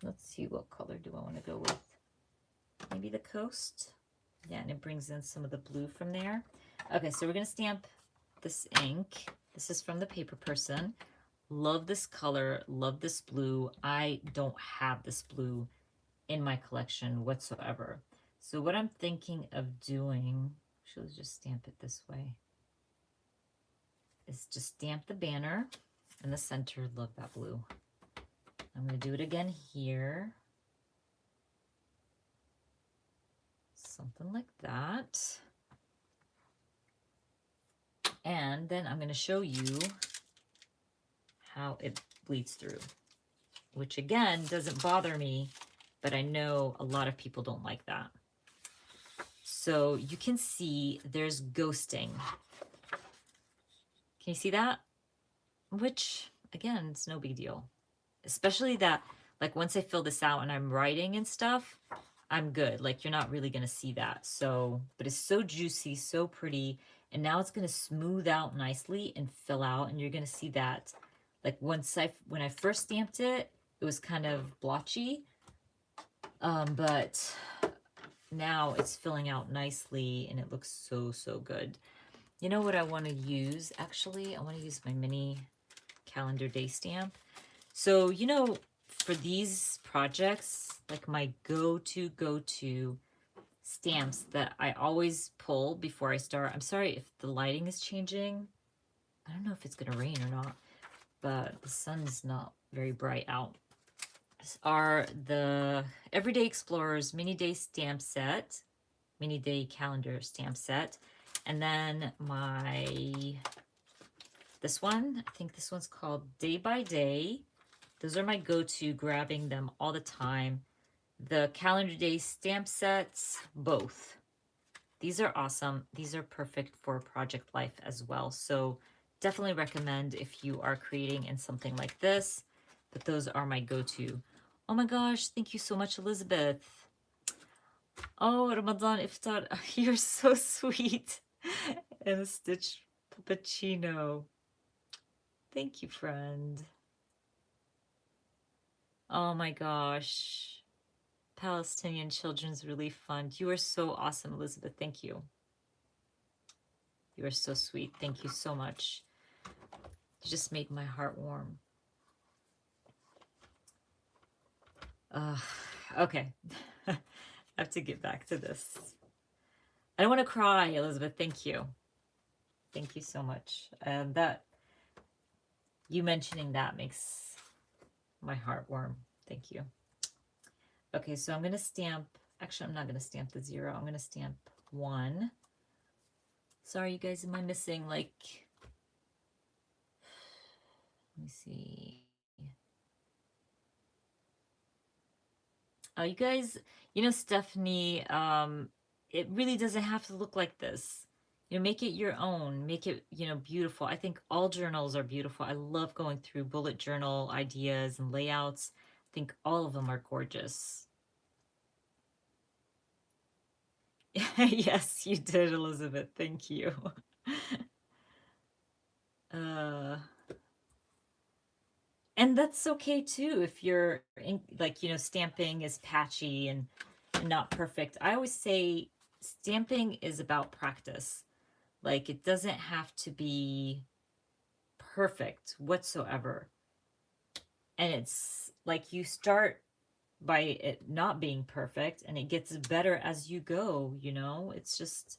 let's see, what color do I want to go with? Maybe the coast. Yeah, and it brings in some of the blue from there. Okay, so we're going to stamp this ink. This is from the paper person. Love this color, love this blue. I don't have this blue in my collection whatsoever. So what I'm thinking of doing, actually just stamp it this way, is just stamp the banner in the center. Love that blue. I'm going to do it again here. Something like that. And then I'm going to show you how it bleeds through, which again doesn't bother me, but I know a lot of people don't like that. So you can see there's ghosting. Can you see that? Which again, it's no big deal. Especially that, like once I fill this out and I'm writing and stuff, I'm good. Like you're not really going to see that. So, but it's so juicy, so pretty. And now it's going to smooth out nicely and fill out. And you're going to see that like when I first stamped it, it was kind of blotchy. But now it's filling out nicely and it looks so, so good. You know what I want to use? Actually, I want to use my mini calendar day stamp. So, you know, for these projects, like my go-to stamps that I always pull before I start. I'm sorry if the lighting is changing. I don't know if it's going to rain or not, but the sun's not very bright out. Are the Everyday Explorers Mini Day Stamp Set, Mini Day Calendar Stamp Set, and then this one, I think this one's called Day by Day. Those are my go-to, grabbing them all the time. The Calendar Day Stamp Sets, both. These are awesome. These are perfect for project life as well. So definitely recommend if you are creating in something like this, but those are my go-to. Oh my gosh, thank you so much, Elizabeth. Oh, Ramadan Iftar, you're so sweet. And a Stitch Puppuccino. Thank you, friend. Oh my gosh. Palestinian Children's Relief Fund. You are so awesome, Elizabeth. Thank you. You are so sweet. Thank you so much. You just made my heart warm. Okay. I have to get back to this. I don't want to cry, Elizabeth. Thank you. Thank you so much. That you mentioning that makes my heart warm. Thank you. Okay, so I'm going to stamp, actually, I'm not going to stamp the 0. I'm going to stamp 1. Sorry, you guys, am I missing, like, let me see. Oh, you guys, Stephanie, it really doesn't have to look like this. Make it your own. Make it, beautiful. I think all journals are beautiful. I love going through bullet journal ideas and layouts. I think all of them are gorgeous. Yes, you did, Elizabeth. Thank you. uh, and that's okay too if you're like, stamping is patchy and not perfect. I always say stamping is about practice. Like, it doesn't have to be perfect whatsoever. And it's like you start by it not being perfect and it gets better as you go, It's just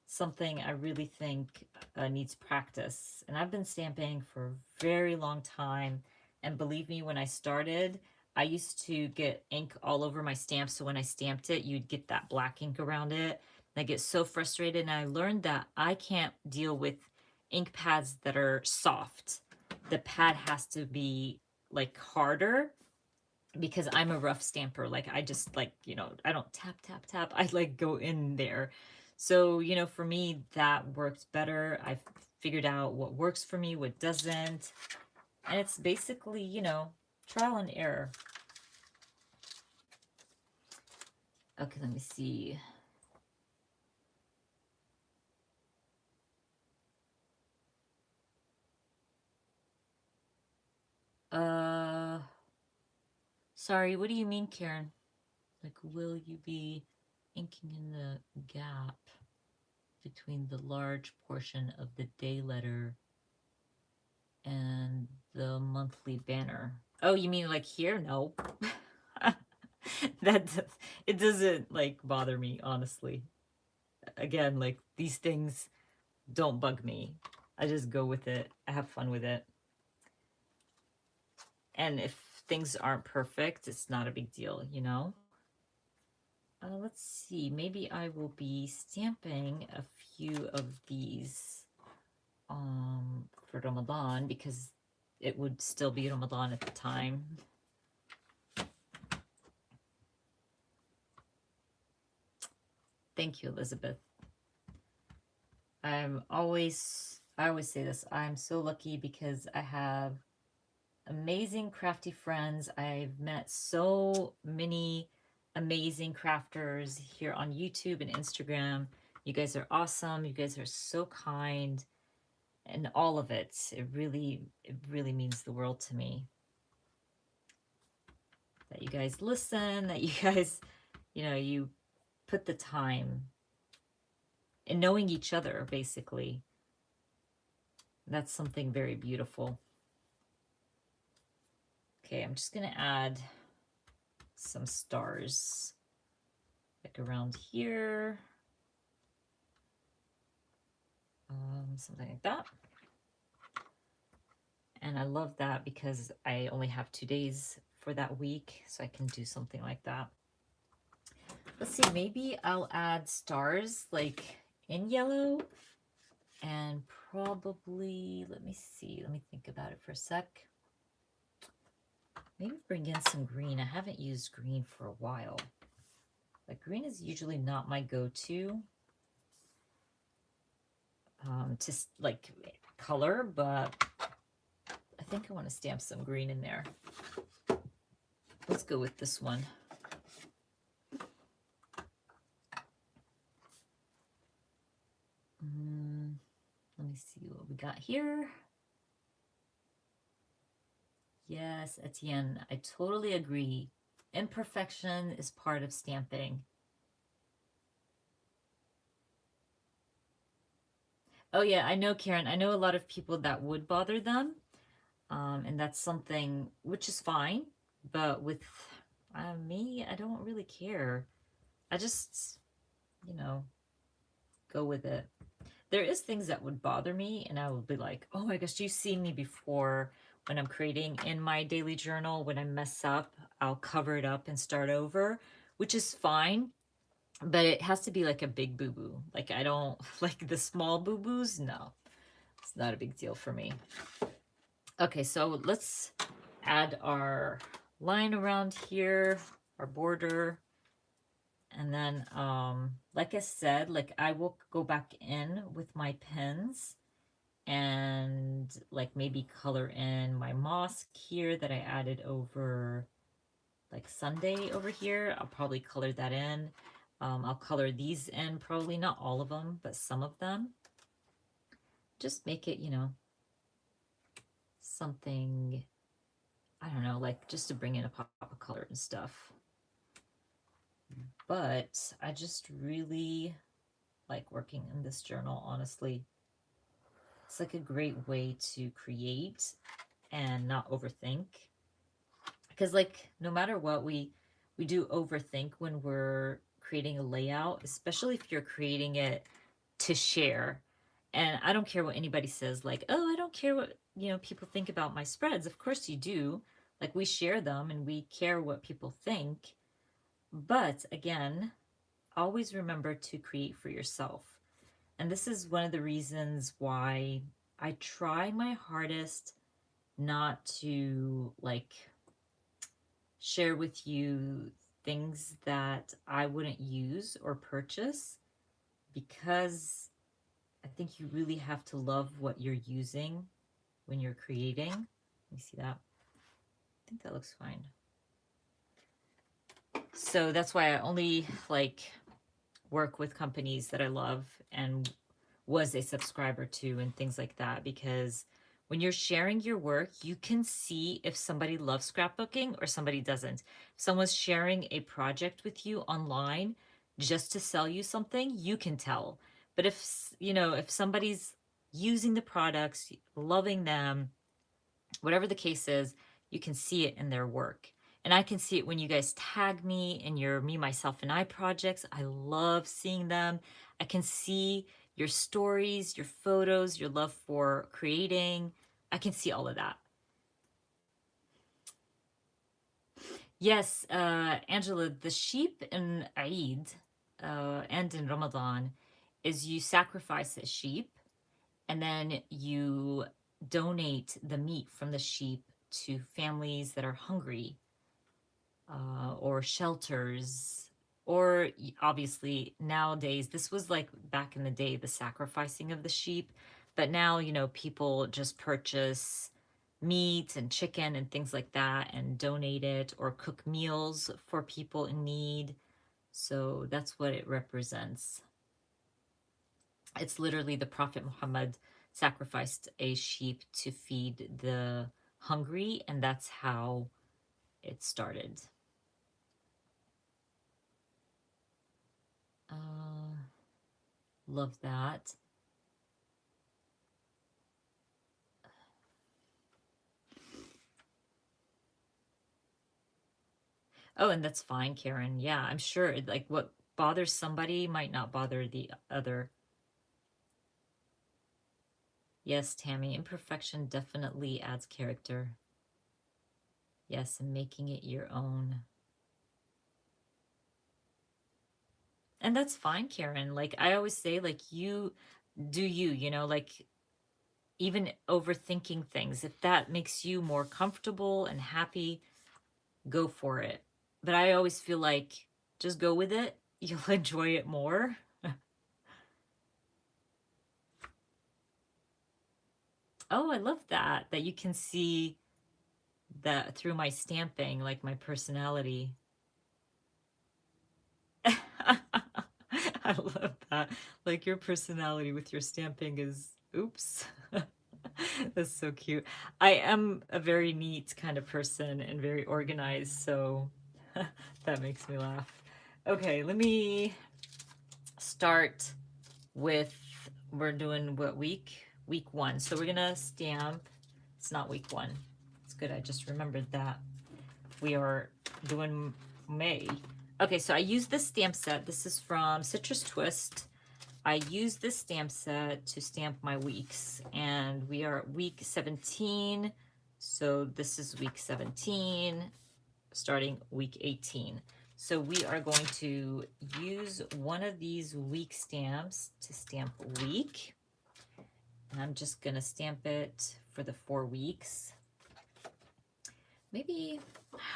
something I really think needs practice. And I've been stamping for a very long time. And believe me, when I started, I used to get ink all over my stamp. So when I stamped it, you'd get that black ink around it. And I get so frustrated. And I learned that I can't deal with ink pads that are soft. The pad has to be like harder because I'm a rough stamper. Like, I just like, I don't tap, tap, tap. I like go in there. So, for me, that works better. I've figured out what works for me, what doesn't. And it's basically, trial and error. Okay, let me see. Uh, Sorry, what do you mean, Karen? Like, will you be inking in the gap between the large portion of the day letter and the monthly banner? Oh, you mean like here? No. that it doesn't like bother me, honestly. Again, like, these things don't bug me. I just go with it. I have fun with it. And if things aren't perfect, it's not a big deal. Let's see. Maybe I will be stamping a few of these for Ramadan because it would still be Ramadan at the time. Thank you, Elizabeth. I always say this. I'm so lucky because I have amazing crafty friends. I've met so many amazing crafters here on YouTube and Instagram. You guys are awesome. You guys are so kind, and all of it. It really means the world to me that you guys listen, that you guys, you put the time in knowing each other, basically. That's something very beautiful. Okay, I'm just going to add some stars like around here. Something like that. And I love that because I only have 2 days for that week, so I can do something like that. Let's see, maybe I'll add stars like in yellow and probably, let me see, let me think about it for a sec. Maybe bring in some green. I haven't used green for a while. Like, green is usually not my go-to to like color, but I think I want to stamp some green in there. Let's go with this one. Let me see what we got here. Yes, Etienne, I totally agree. Imperfection is part of stamping. Oh yeah, I know, Karen. I know a lot of people that would bother them. And that's something which is fine. But with me, I don't really care. I just, go with it. There is things that would bother me, and I would be like, oh my gosh, you've seen me before when I'm creating in my daily journal. When I mess up, I'll cover it up and start over, which is fine. But it has to be like a big boo-boo. Like I don't like the small boo-boos. No, it's not a big deal for me. Okay, so let's add our line around here, our border. And then, like I said, like I will go back in with my pens and like maybe color in my mosque here that I added over like Sunday over here. I'll probably color that in. I'll color these in, probably not all of them, but some of them. Just make it, you know, something, I don't know, like just to bring in a pop of color and stuff. But I just really like working in this journal, honestly. It's like a great way to create and not overthink. Because like no matter what, we do overthink when we're creating a layout, especially if you're creating it to share. And I don't care what anybody says, like, oh, I don't care what, you know, people think about my spreads. Of course you do. Like we share them and we care what people think. But again, always remember to create for yourself. And this is one of the reasons why I try my hardest not to like share with you things that I wouldn't use or purchase, because I think you really have to love what you're using when you're creating. Let me see that. I think that looks fine. So that's why I only like work with companies that I love and was a subscriber to and things like that, because when you're sharing your work, you can see if somebody loves scrapbooking or somebody doesn't. If someone's sharing a project with you online just to sell you something, you can tell. But if, you know, if somebody's using the products, loving them, whatever the case is, you can see it in their work. And I can see it when you guys tag me in your Me, Myself, and I projects. I love seeing them. I can see your stories, your photos, your love for creating. I can see all of that. Yes, Angela, the sheep in Eid and in Ramadan is you sacrifice a sheep and then you donate the meat from the sheep to families that are hungry, or shelters, or obviously nowadays, this was like back in the day, the sacrificing of the sheep, but now, you know, people just purchase meat and chicken and things like that and donate it or cook meals for people in need. So that's what it represents. It's literally the Prophet Muhammad sacrificed a sheep to feed the hungry, and that's how it started. Love that. Oh, and that's fine, Karen. Yeah, I'm sure like what bothers somebody might not bother the other. Yes, Tammy, imperfection definitely adds character. Yes, and making it your own. And that's fine, Karen. Like I always say, like you do you, you know, like even overthinking things, if that makes you more comfortable and happy, go for it. But I always feel like just go with it. You'll enjoy it more. Oh, I love that. That you can see that through my stamping, like my personality. I love that. Like your personality with your stamping is, oops. That's so cute. I am a very neat kind of person and very organized, so that makes me laugh. Okay, let me start with, we're doing what week? Week 1. So we're gonna stamp, it's not week 1. It's good, I just remembered that. We are doing May. Okay, so I use this stamp set. This is from Citrus Twist. I use this stamp set to stamp my weeks, and we are at week 17. So this is week 17, starting week 18. So we are going to use one of these week stamps to stamp week. And I'm just going to stamp it for the 4 weeks. Maybe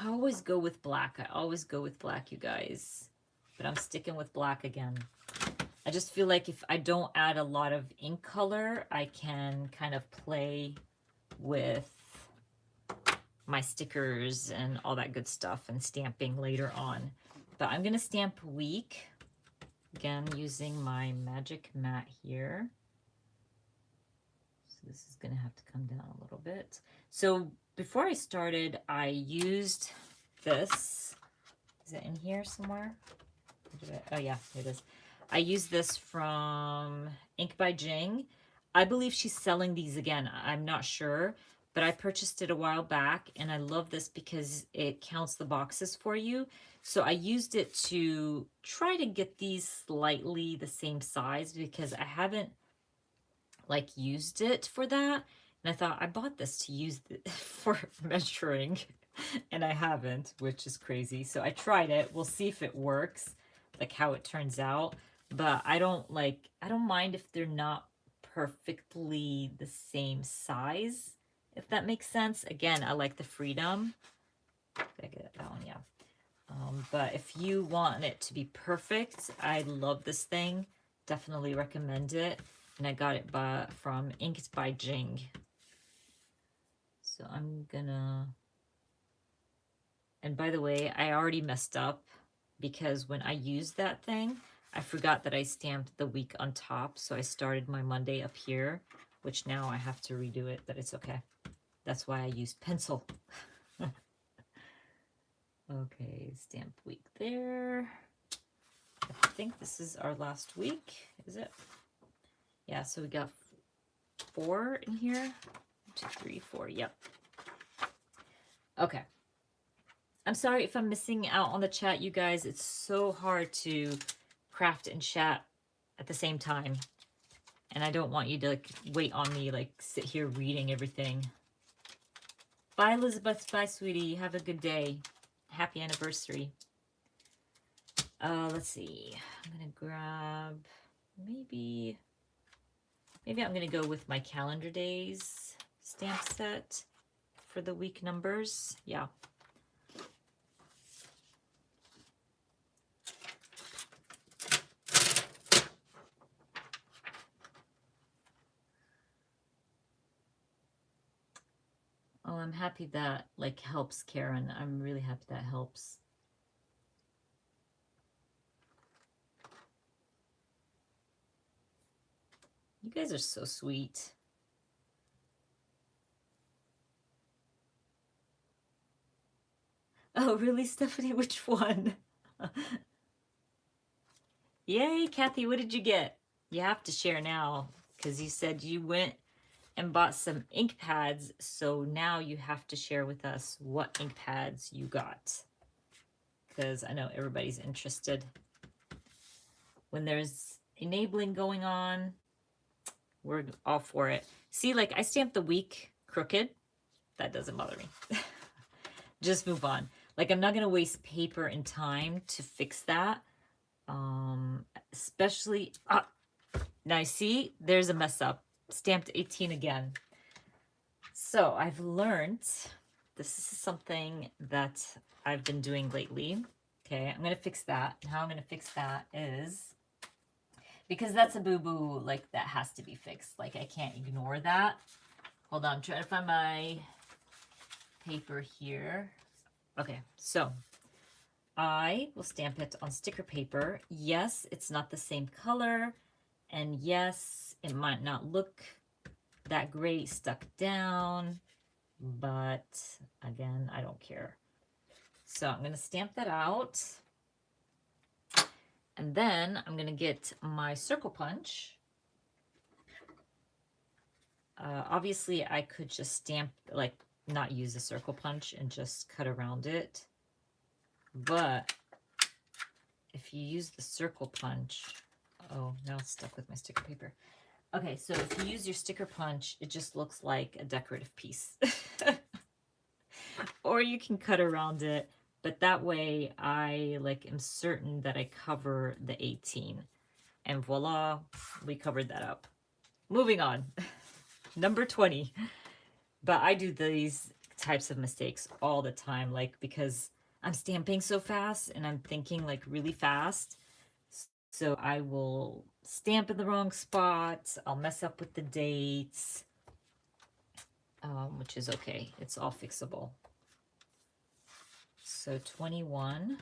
I always go with black. I always go with black, you guys. But I'm sticking with black again. I just feel like if I don't add a lot of ink color, I can kind of play with my stickers and all that good stuff and stamping later on. But I'm going to stamp week, again, using my magic mat here. So this is going to have to come down a little bit. So before I started, I used this. Is it in here somewhere? Oh yeah, here it is. I used this from Ink by Jing. I believe she's selling these again. I'm not sure, but I purchased it a while back, and I love this because it counts the boxes for you. So I used it to try to get these slightly the same size because I haven't like used it for that. And I thought I bought this to use for measuring, and I haven't, which is crazy. So I tried it. We'll see if it works, like how it turns out. But I don't mind if they're not perfectly the same size, if that makes sense. Again, I like the freedom. Did I get that one? Yeah. But if you want it to be perfect, I love this thing. Definitely recommend it. And I got it from Inked by Jing. So I'm gonna... And by the way, I already messed up because when I used that thing, I forgot that I stamped the week on top. So I started my Monday up here, which now I have to redo it, but it's okay. That's why I used pencil. Okay, stamp week there. I think this is our last week, is it? Yeah, so we got 4 in here. 1, 2, 3, 4, yep. Okay. I'm sorry if I'm missing out on the chat, you guys. It's so hard to craft and chat at the same time. And I don't want you to like wait on me, like sit here reading everything. Bye, Elizabeth. Bye, sweetie. Have a good day. Happy anniversary. Let's see. I'm going to grab maybe I'm going to go with my calendar days stamp set for the week numbers. Yeah. Oh, I'm happy that like helps, Karen. I'm really happy that helps. You guys are so sweet. Oh, really, Stephanie? Which one? Yay, Kathy, what did you get? You have to share now because you said you went and bought some ink pads, so now you have to share with us what ink pads you got because I know everybody's interested. When there's enabling going on, we're all for it. See, like I stamped the week crooked. That doesn't bother me. Just move on. Like I'm not going to waste paper and time to fix that. Especially, now I see there's a mess up. Stamped 18 again. So I've learned, this is something that I've been doing lately. Okay, I'm going to fix that. And how I'm going to fix that is, because that's a boo-boo, like that has to be fixed. Like I can't ignore that. Hold on, I'm trying to find my paper here. Okay, so I will stamp it on sticker paper. Yes, it's not the same color. And yes, it might not look that great stuck down. But again, I don't care. So I'm going to stamp that out. And then I'm going to get my circle punch. Obviously, I could just stamp, like not use a circle punch and just cut around it. But if you use the circle punch, oh, now it's stuck with my sticker paper. Okay, so if you use your sticker punch, it just looks like a decorative piece. Or you can cut around it, but that way I like am certain that I cover the 18. And voila, we covered that up. Moving on. Number 20. But I do these types of mistakes all the time, like because I'm stamping so fast and I'm thinking like really fast. So I will stamp in the wrong spot. I'll mess up with the dates, which is okay. It's all fixable. So 21.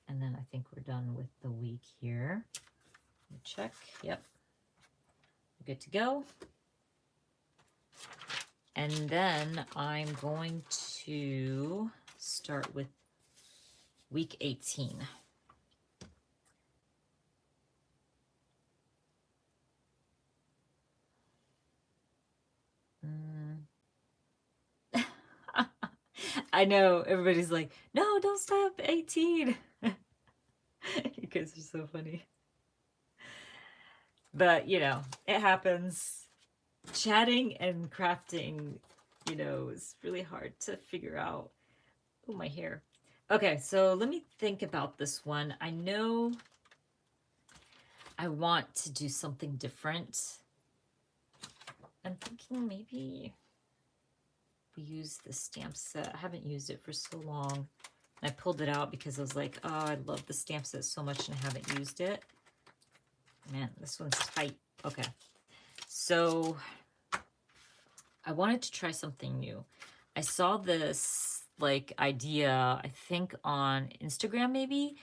And then I think we're done with the week here. Check. Yep. Good to go. And then I'm going to start with week 18. I know everybody's like, no, don't stop 18. You guys are so funny. But, you know, it happens. Chatting and crafting, you know, is really hard to figure out. Oh, my hair. Okay, so let me think about this one. I know I want to do something different. I'm thinking maybe we use the stamp set. I haven't used it for so long. I pulled it out because I was like, oh, I love the stamp set so much and I haven't used it. Man, this one's tight. Okay. So I wanted to try something new. I saw this like idea, I think on Instagram maybe,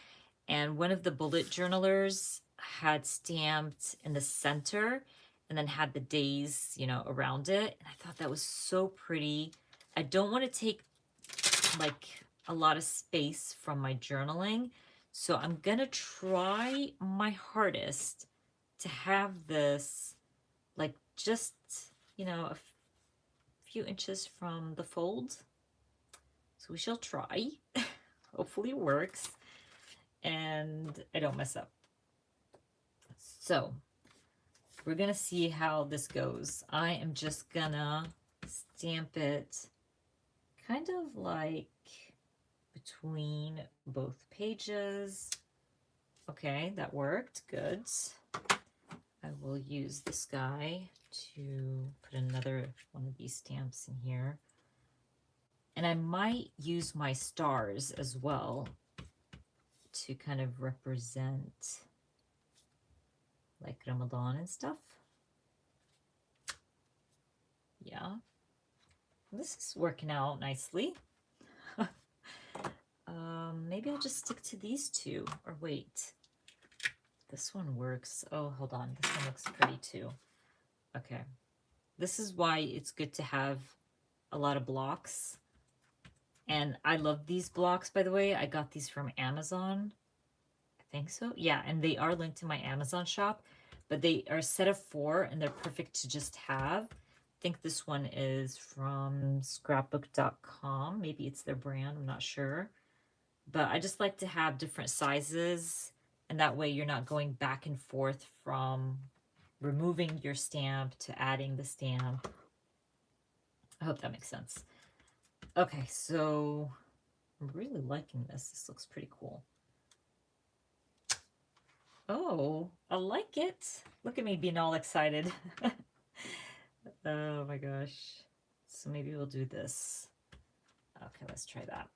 and one of the bullet journalers had stamped in the center and then had the days, you know, around it. And I thought that was so pretty. I don't want to take like a lot of space from my journaling. So I'm gonna try my hardest to have this like just, you know, a few inches from the fold. So we shall try. Hopefully it works and I don't mess up. So we're gonna see how this goes. I am just gonna stamp it kind of like between both pages. Okay, that worked. Good. I will use this guy to put another one of these stamps in here. And I might use my stars as well to kind of represent like Ramadan and stuff. Yeah. This is working out nicely. Maybe I'll just stick to these two. Or wait. This one works. Oh, hold on. This one looks pretty too. Okay. This is why it's good to have a lot of blocks. And I love these blocks, by the way. I got these from Amazon. I think so. Yeah, and they are linked to my Amazon shop. But they are a set of 4, and they're perfect to just have. I think this one is from scrapbook.com. Maybe it's their brand. I'm not sure. But I just like to have different sizes, and that way you're not going back and forth from removing your stamp to adding the stamp. I hope that makes sense. Okay, so I'm really liking this. This looks pretty cool. Oh, I like it. Look at me being all excited. Oh my gosh. So maybe we'll do this. Okay, let's try that.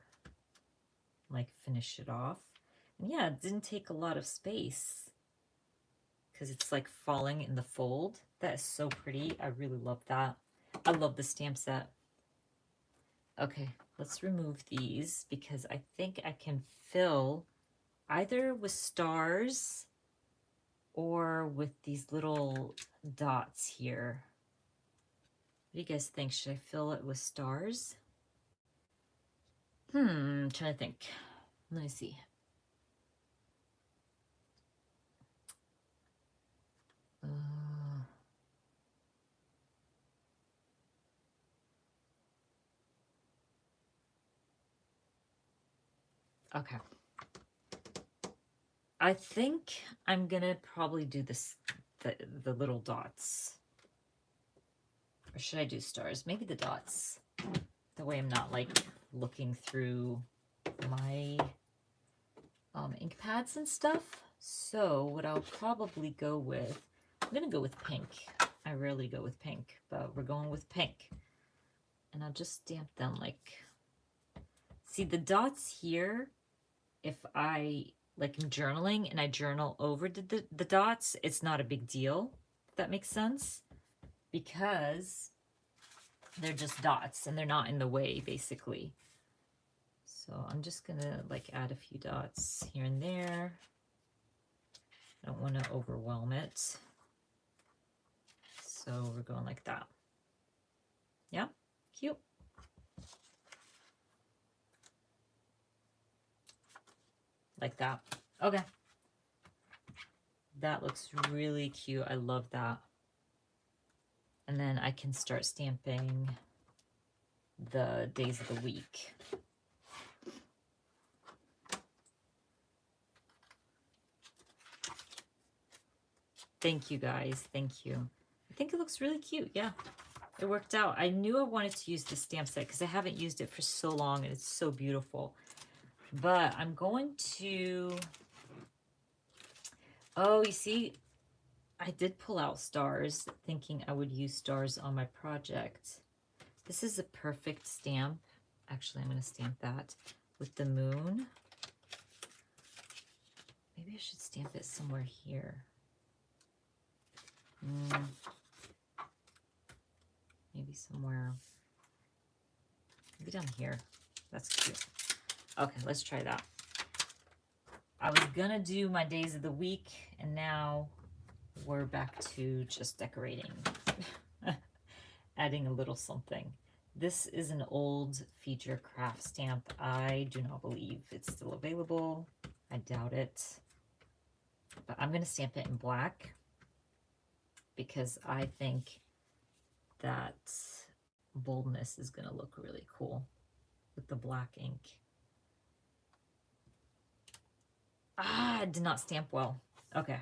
Like finish it off. And yeah, it didn't take a lot of space because it's like falling in the fold. That is so pretty. I really love that. I love the stamp set. Okay, let's remove these because I think I can fill either with stars or with these little dots here. What do you guys think? Should I fill it with stars? I'm trying to think. Let me see. Okay. I think I'm gonna probably do this, the little dots. Or should I do stars? Maybe the dots. That way I'm not like looking through my ink pads and stuff. So what I'll probably go with, I'm gonna go with pink. I rarely go with pink, but we're going with pink. And I'll just stamp them like, see the dots here, if I like am journaling and I journal over the dots, it's not a big deal, if that makes sense, because they're just dots and they're not in the way basically. So I'm just gonna like add a few dots here and there. I don't want to overwhelm it. So we're going like that. Yeah, cute. Like that. Okay. That looks really cute. I love that. And then I can start stamping the days of the week. Thank you guys. Thank you. I think it looks really cute. Yeah, it worked out. I knew I wanted to use this stamp set because I haven't used it for so long and it's so beautiful. But I'm going to... Oh, you see, I did pull out stars thinking I would use stars on my project. This is a perfect stamp. Actually, I'm going to stamp that with the moon. Maybe I should stamp it somewhere here. Maybe somewhere, maybe down here. That's cute. Okay, let's try that. I was gonna do my days of the week, and now we're back to just decorating. Adding a little something. This is an old Feature Craft stamp. I do not believe it's still available. I doubt it. But I'm gonna stamp it in black because I think that boldness is gonna look really cool with the black ink. Ah, I did not stamp well. Okay.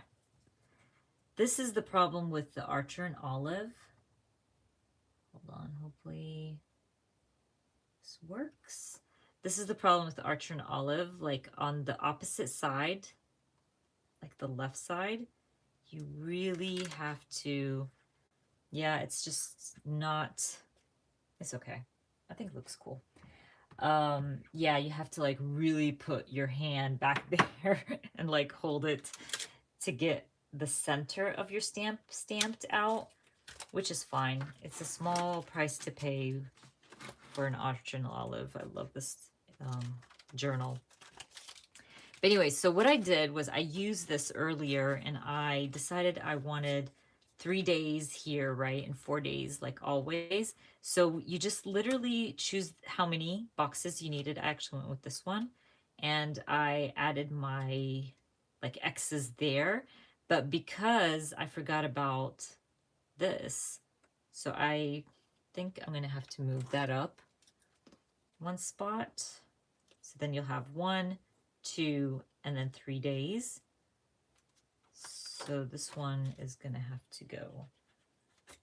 This is the problem with the Archer and Olive. Hold on, hopefully this works. This is the problem with the Archer and Olive. Like on the opposite side, like the left side, you really have to, yeah, it's just not, it's okay. I think it looks cool. Yeah, you have to like really put your hand back there and like hold it to get the center of your stamp stamped out, which is fine. It's a small price to pay for an Archer and Olive. I love this journal. But anyway, so what I did was I used this earlier and I decided I wanted 3 days here, right? And 4 days like always. So you just literally choose how many boxes you needed. I actually went with this one. And I added my like X's there. But because I forgot about this, so I think I'm going to have to move that up one spot. So then you'll have 1, 2, and then 3 days. So this one is going to have to go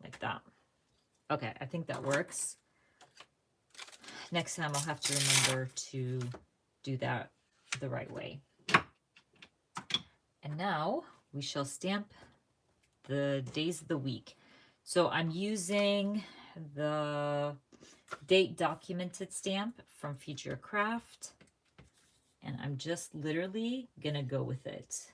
like that. Okay, I think that works. Next time I'll have to remember to do that the right way. And now we shall stamp the days of the week. So I'm using the date documented stamp from Feature Craft. And I'm just literally gonna go with it.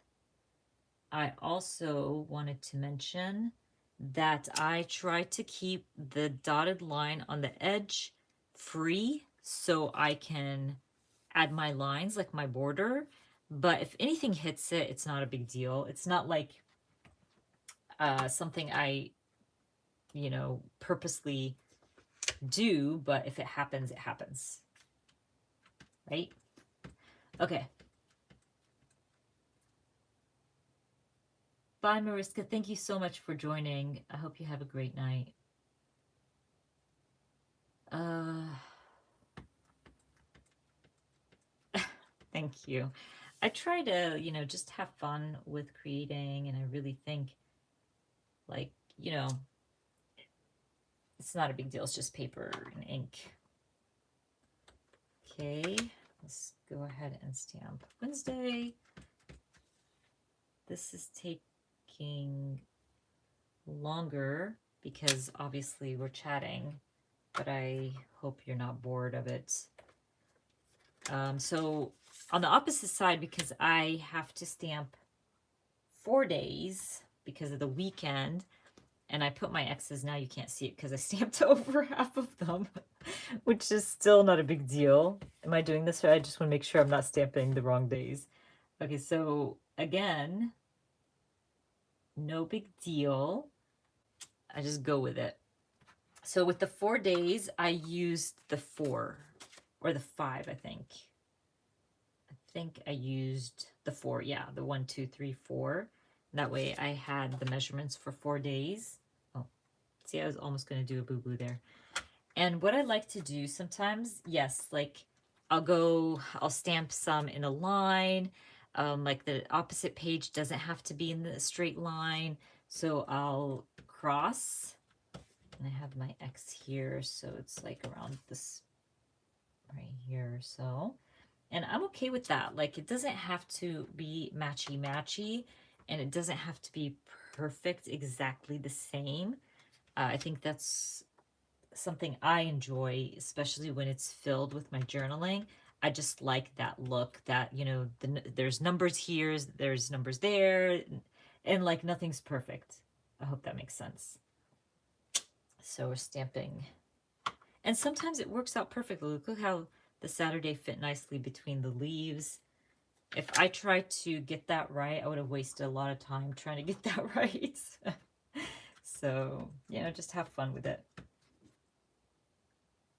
I also wanted to mention that I try to keep the dotted line on the edge free so I can add my lines like my border. But if anything hits it, it's not a big deal. It's not like something I, you know, purposely do, but if it happens, it happens. Right? Okay. Bye, Mariska. Thank you so much for joining. I hope you have a great night. Thank you. I try to, you know, just have fun with creating, and I really think, like, you know, it's not a big deal. It's just paper and ink. Okay, let's go ahead and stamp Wednesday. This is taking longer because obviously we're chatting, but I hope you're not bored of it. So on the opposite side, because I have to stamp 4 days because of the weekend, and I put my X's, now you can't see it because I stamped over half of them, which is still not a big deal. Am I doing this right? I just want to make sure I'm not stamping the wrong days. Okay, so again, no big deal. I just go with it. So with the 4 days, I used the 4 or the 5, I think. I think I used the 4. Yeah, the 1, 2, 3, 4. That way I had the measurements for 4 days. Oh, see, I was almost going to do a boo-boo there. And what I like to do sometimes, yes, like I'll stamp some in a line. Like the opposite page doesn't have to be in the straight line. So I'll cross, and I have my X here. So it's like around this right here or so. And I'm okay with that. Like it doesn't have to be matchy-matchy, and it doesn't have to be perfect exactly the same. I think that's something I enjoy, especially when it's filled with my journaling. I just like that look that, you know, there's numbers here, there's numbers there, and like nothing's perfect. I hope that makes sense. So we're stamping. And sometimes it works out perfectly. Look how the Saturday fit nicely between the leaves. If I tried to get that right, I would have wasted a lot of time trying to get that right. So, you know, just have fun with it.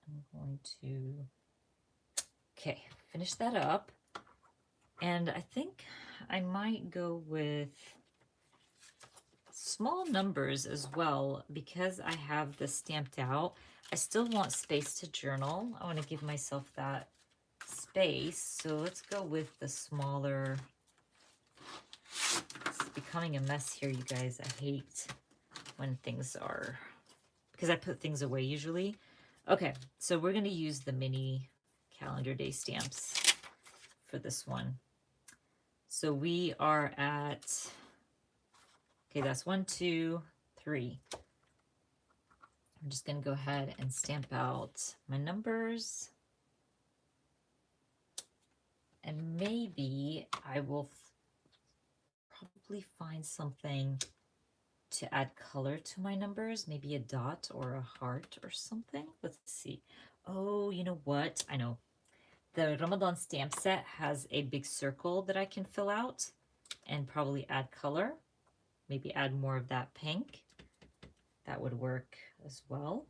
I'm going to, okay, finish that up. And I think I might go with small numbers as well because I have this stamped out. I still want space to journal. I want to give myself that space. So let's go with the smaller. It's becoming a mess here, you guys. I hate when things are, because I put things away usually. Okay, so we're going to use the mini calendar day stamps for this one. So we are at, okay, that's 1, 2, 3. I'm just going to go ahead and stamp out my numbers. And maybe I will probably find something to add color to my numbers, maybe a dot or a heart or something. Let's see. Oh, you know what? I know. The Ramadan stamp set has a big circle that I can fill out and probably add color. Maybe add more of that pink. That would work as well.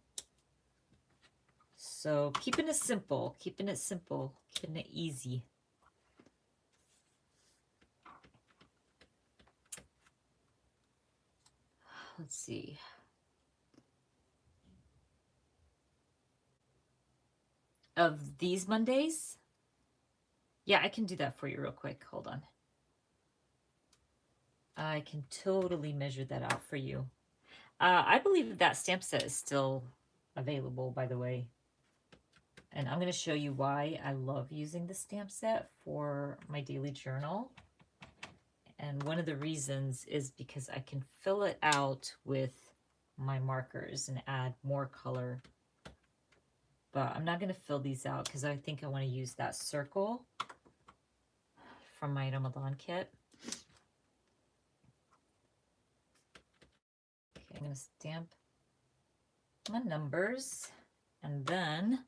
So keeping it simple, keeping it easy. Let's see. Of these Mondays? Yeah, I can do that for you real quick. Hold on. I can totally measure that out for you. I believe that stamp set is still available, by the way. And I'm going to show you why I love using the stamp set for my daily journal. And one of the reasons is because I can fill it out with my markers and add more color. But I'm not going to fill these out because I think I want to use that circle from my Ramadan kit. Okay, I'm going to stamp my numbers, and then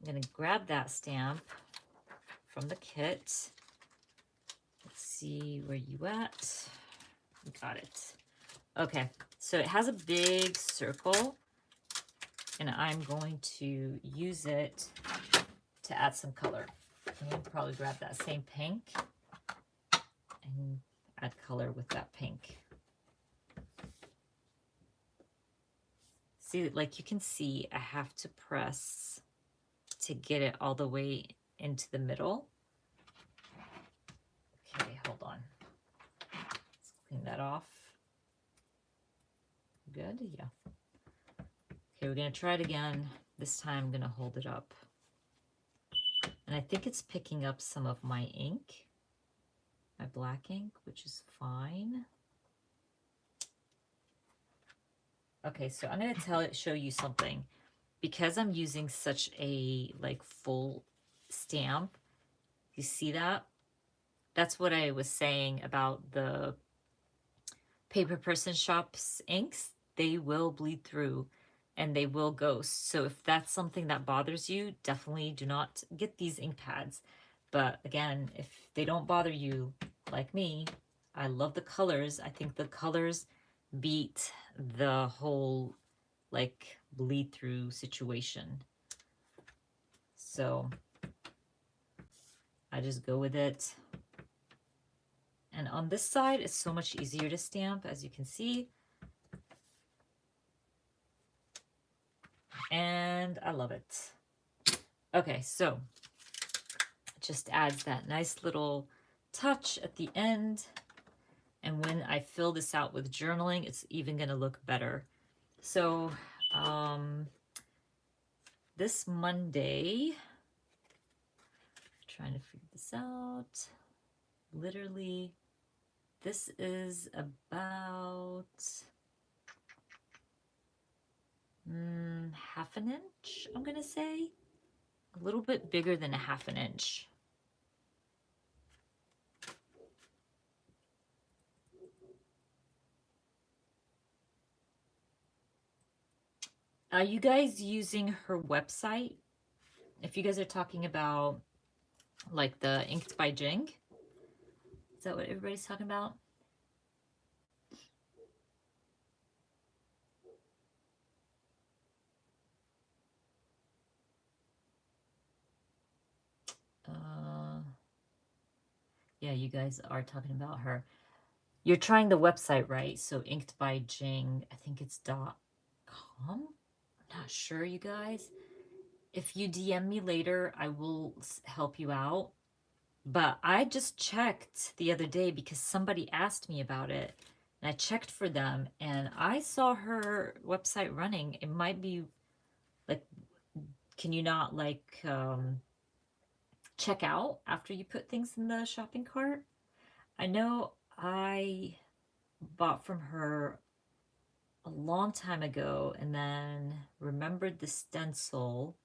I'm going to grab that stamp from the kit. Let's see, where you at? Got it. Okay, so it has a big circle, and I'm going to use it to add some color. I'm going to probably grab that same pink and add color with that pink. See, like you can see, I have to press to get it all the way into the middle. Okay, hold on. Let's clean that off. Good, yeah. Okay, we're gonna try it again. This time I'm gonna hold it up. And I think it's picking up some of my ink, my black ink, which is fine. Okay, so I'm going to show you something. Because I'm using such a like full stamp, you see that? That's what I was saying about the Paper Person Shop's inks. They will bleed through and they will ghost. So if that's something that bothers you, definitely do not get these ink pads. But again, if they don't bother you like me, I love the colors. I think the colors beat the whole like bleed through situation. So I just go with it. And on this side, it's so much easier to stamp, as you can see. And I love it. Okay, so it just adds that nice little touch at the end. And when I fill this out with journaling, it's even going to look better. So this Monday, trying to figure this out, literally, this is about half an inch, I'm going to say. A little bit bigger than a half an inch. Are you guys using her website? If you guys are talking about like the Inked by Jing, is that what everybody's talking about? Yeah, you guys are talking about her. You're trying the website, right? So Inked by Jing, I think it's .com. I'm not sure, you guys. If you DM me later, I will help you out. But I just checked the other day because somebody asked me about it. And I checked for them and I saw her website running. It might be like, can you not like check out after you put things in the shopping cart? I know I bought from her a long time ago and then remembered the stencil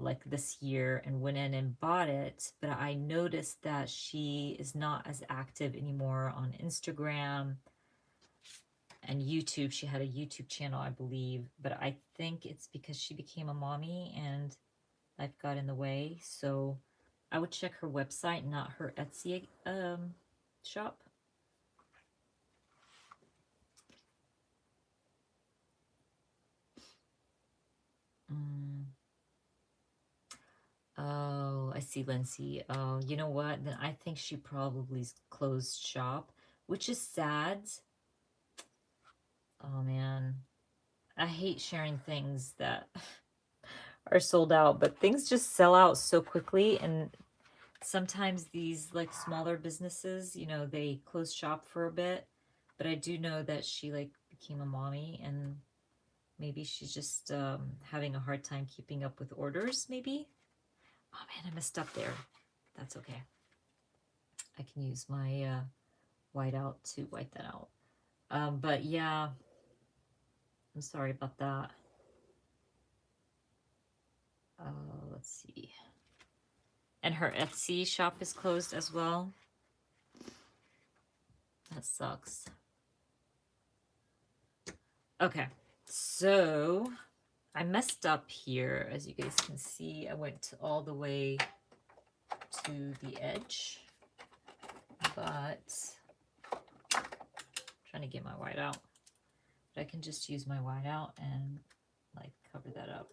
like this year and went in and bought it, but I noticed that she is not as active anymore on Instagram and YouTube. She had a YouTube channel, I believe, but I think it's because she became a mommy and life got in the way. So I would check her website, not her Etsy shop. Oh, I see, Lindsay. Oh, you know what? Then I think she probably closed shop, which is sad. Oh, man. I hate sharing things that are sold out, but things just sell out so quickly. And sometimes these like smaller businesses, you know, they close shop for a bit. But I do know that she like became a mommy and maybe she's just having a hard time keeping up with orders, maybe. Oh man, I messed up there. That's okay. I can use my whiteout to white that out. But yeah, I'm sorry about that. Let's see. And her Etsy shop is closed as well. That sucks. Okay, so I messed up here. As you guys can see, I went all the way to the edge, but I'm trying to get my white out. But I can just use my white out and like cover that up.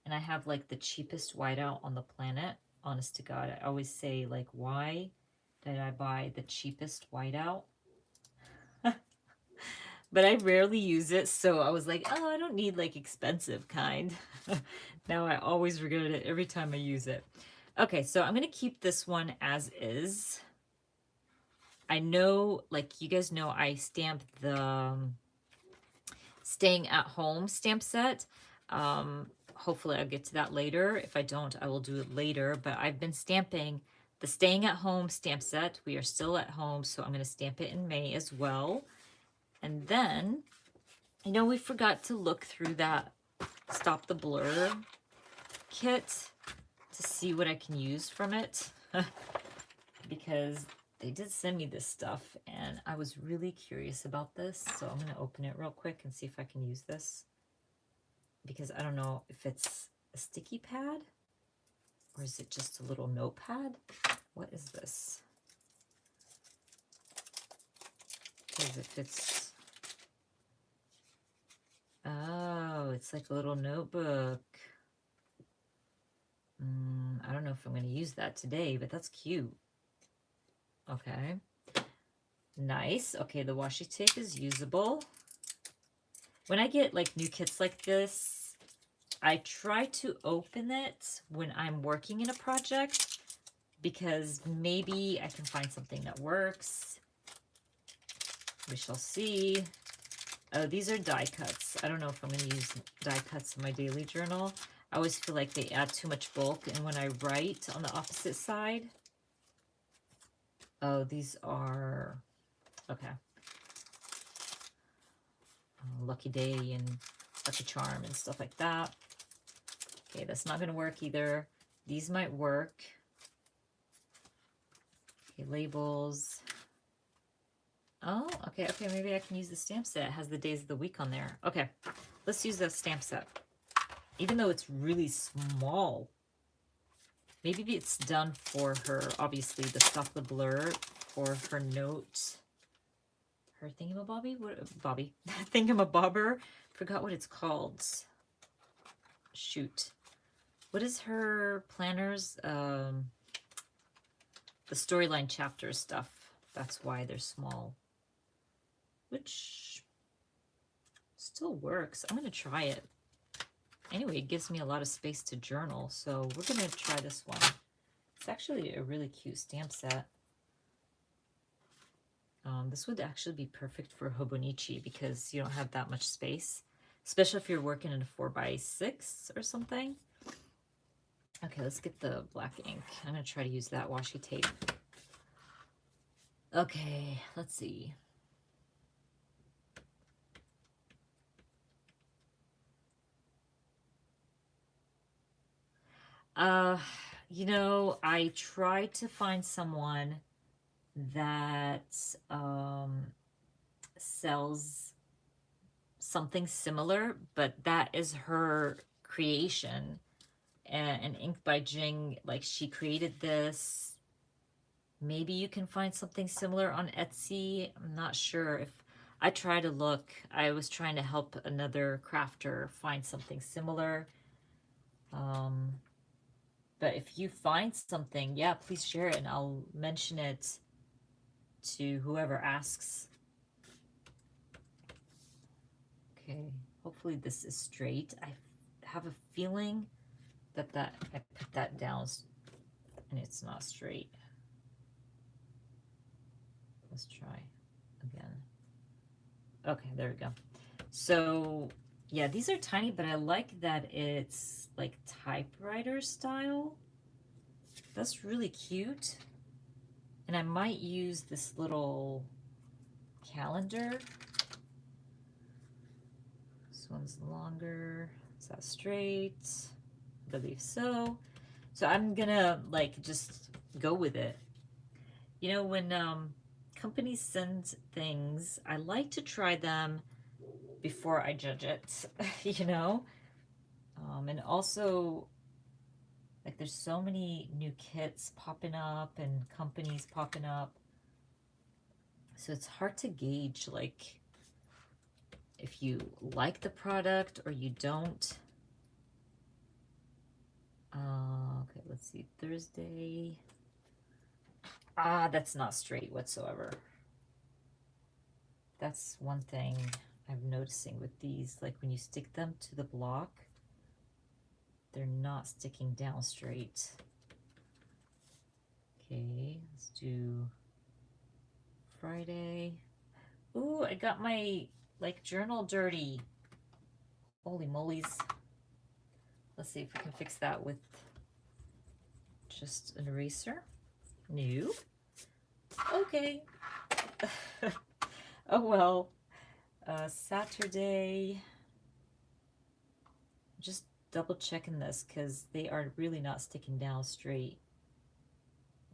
And I have like the cheapest whiteout on the planet. Honest to God, I always say like, why did I buy the cheapest whiteout? But I rarely use it, so I was like, oh, I don't need like expensive kind. Now I always regret it every time I use it. Okay, so I'm gonna keep this one as is. I know, like you guys know, I stamped the Staying at Home stamp set. hopefully I'll get to that later. If I don't, I will do it later. But I've been stamping the Staying at Home stamp set. We are still at home, so I'm going to stamp it in May as well. And then, I know we forgot to look through that Stop the Blur kit to see what I can use from it. Because they did send me this stuff, and I was really curious about this. So I'm going to open it real quick and see if I can use this. Because I don't know if it's a sticky pad or is it just a little notepad? What is this? Because if it's, oh, it's like a little notebook. I don't know if I'm going to use that today, but that's cute. Okay. Nice. Okay, the washi tape is usable. When I get like new kits like this, I try to open it when I'm working in a project because maybe I can find something that works. We shall see. Oh, these are die cuts. I don't know if I'm going to use die cuts in my daily journal. I always feel like they add too much bulk, and when I write on the opposite side, oh, these are, okay. Lucky Day and Lucky Charm and stuff like that. Okay, that's not going to work either. These might work. Okay, labels. Oh, okay, maybe I can use the stamp set. It has the days of the week on there. Okay, let's use the stamp set. Even though it's really small. Maybe it's done for her, obviously, the Stop the Blur for her note. Her thingamabobby? What, Bobby? Thingamabobber? Forgot what it's called. Shoot. What is her planners? The storyline chapter stuff. That's why they're small. Which still works. I'm going to try it. Anyway, it gives me a lot of space to journal, so we're going to try this one. It's actually a really cute stamp set. This would actually be perfect for Hobonichi because you don't have that much space, especially if you're working in a 4x6 or something. Okay, let's get the black ink. I'm going to try to use that washi tape. Okay, let's see. You know, I tried to find someone that sells something similar, but that is her creation. And Ink by Jing, like she created this. Maybe you can find something similar on Etsy. I'm not sure. If I try to look, I was trying to help another crafter find something similar. But if you find something, yeah, please share it and I'll mention it to whoever asks. Okay, hopefully this is straight. I have a feeling that I put that down and it's not straight. Let's try again. Okay, there we go. So yeah, these are tiny, but I like that it's like typewriter style. That's really cute. And I might use this little calendar. This one's longer. Is that straight? I believe so. So I'm gonna like just go with it. You know, when companies send things, I like to try them before I judge it, you know? And also, like, there's so many new kits popping up and companies popping up. So it's hard to gauge, like, if you like the product or you don't. Okay, let's see. Thursday. Ah, that's not straight whatsoever. That's one thing I'm noticing with these. Like, when you stick them to the block, they're not sticking down straight. Okay, let's do Friday. Ooh, I got my, like, journal dirty. Holy molies. Let's see if we can fix that with just an eraser. No. Okay. Oh well. Saturday. Just double checking this because they are really not sticking down straight.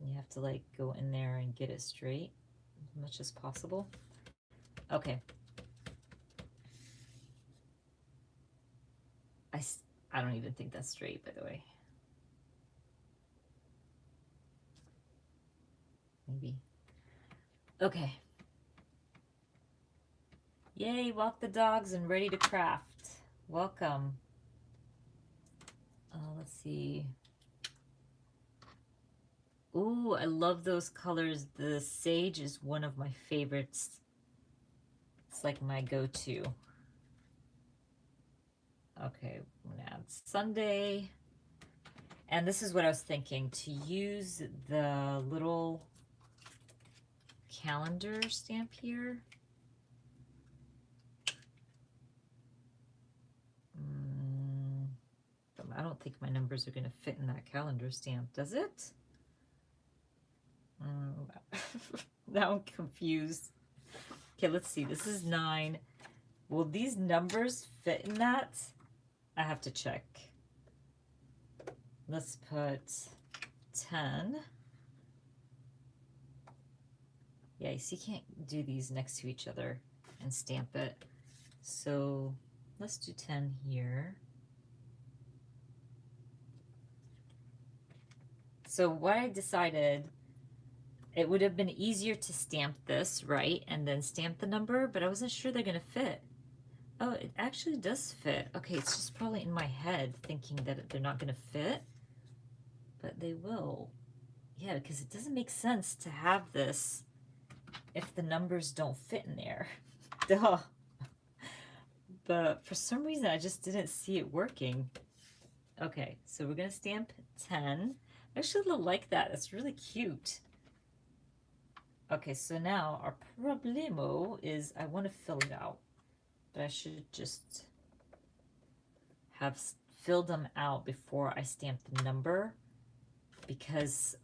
You have to like go in there and get it straight as much as possible. Okay. I don't even think that's straight, by the way. Maybe. Okay. Yay, walk the dogs and ready to craft. Welcome. Let's see. Ooh, I love those colors. The sage is one of my favorites. It's like my go-to. Okay, I'm gonna add Sunday. And this is what I was thinking, to use the little calendar stamp here. I don't think my numbers are going to fit in that calendar stamp, does it? Now I'm confused. Okay, let's see. This is 9. Will these numbers fit in that? I have to check. Let's put 10. Yeah, you see, you can't do these next to each other and stamp it. So let's do 10 here. So what I decided, it would have been easier to stamp this, right? And then stamp the number, but I wasn't sure they're gonna fit. Oh, it actually does fit. Okay, it's just probably in my head thinking that they're not gonna fit, but they will. Yeah, because it doesn't make sense to have this if the numbers don't fit in there. Duh. But for some reason, I just didn't see it working. Okay, so we're gonna stamp 10. I actually like that. It's really cute. Okay, so now our problemo is I want to fill it out, but I should just have filled them out before I stamp the number, because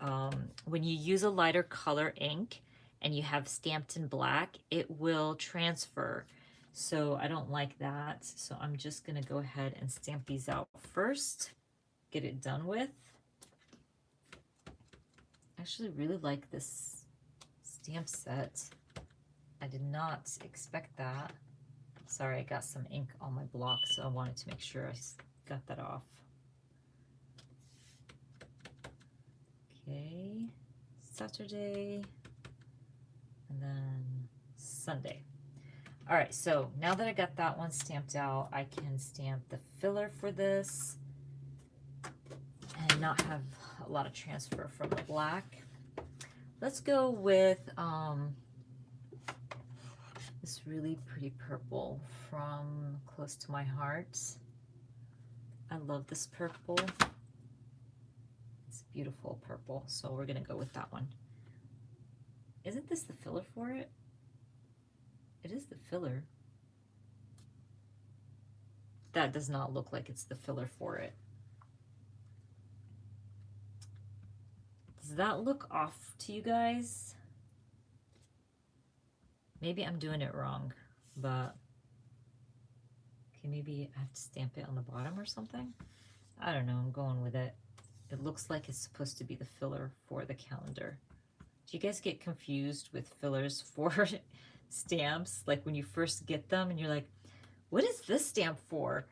when you use a lighter color ink and you have stamped in black, it will transfer. So I don't like that. So I'm just going to go ahead and stamp these out first, get it done with. I actually really like this stamp set. I did not expect that. Sorry, I got some ink on my block, so I wanted to make sure I got that off. Okay, Saturday, and then Sunday. All right, so now that I got that one stamped out, I can stamp the filler for this and not have a lot of transfer from the black. Let's go with this really pretty purple from Close to My Heart. I love this purple. It's beautiful purple, so we're gonna go with that one. Isn't this the filler for it? It is the filler. That does not look like it's the filler for it. Does that look off to you guys? Maybe I'm doing it wrong, but okay, maybe I have to stamp it on the bottom or something. I don't know, I'm going with it. It looks like it's supposed to be the filler for the calendar. Do you guys get confused with fillers for stamps? Like when you first get them and you're like, what is this stamp for?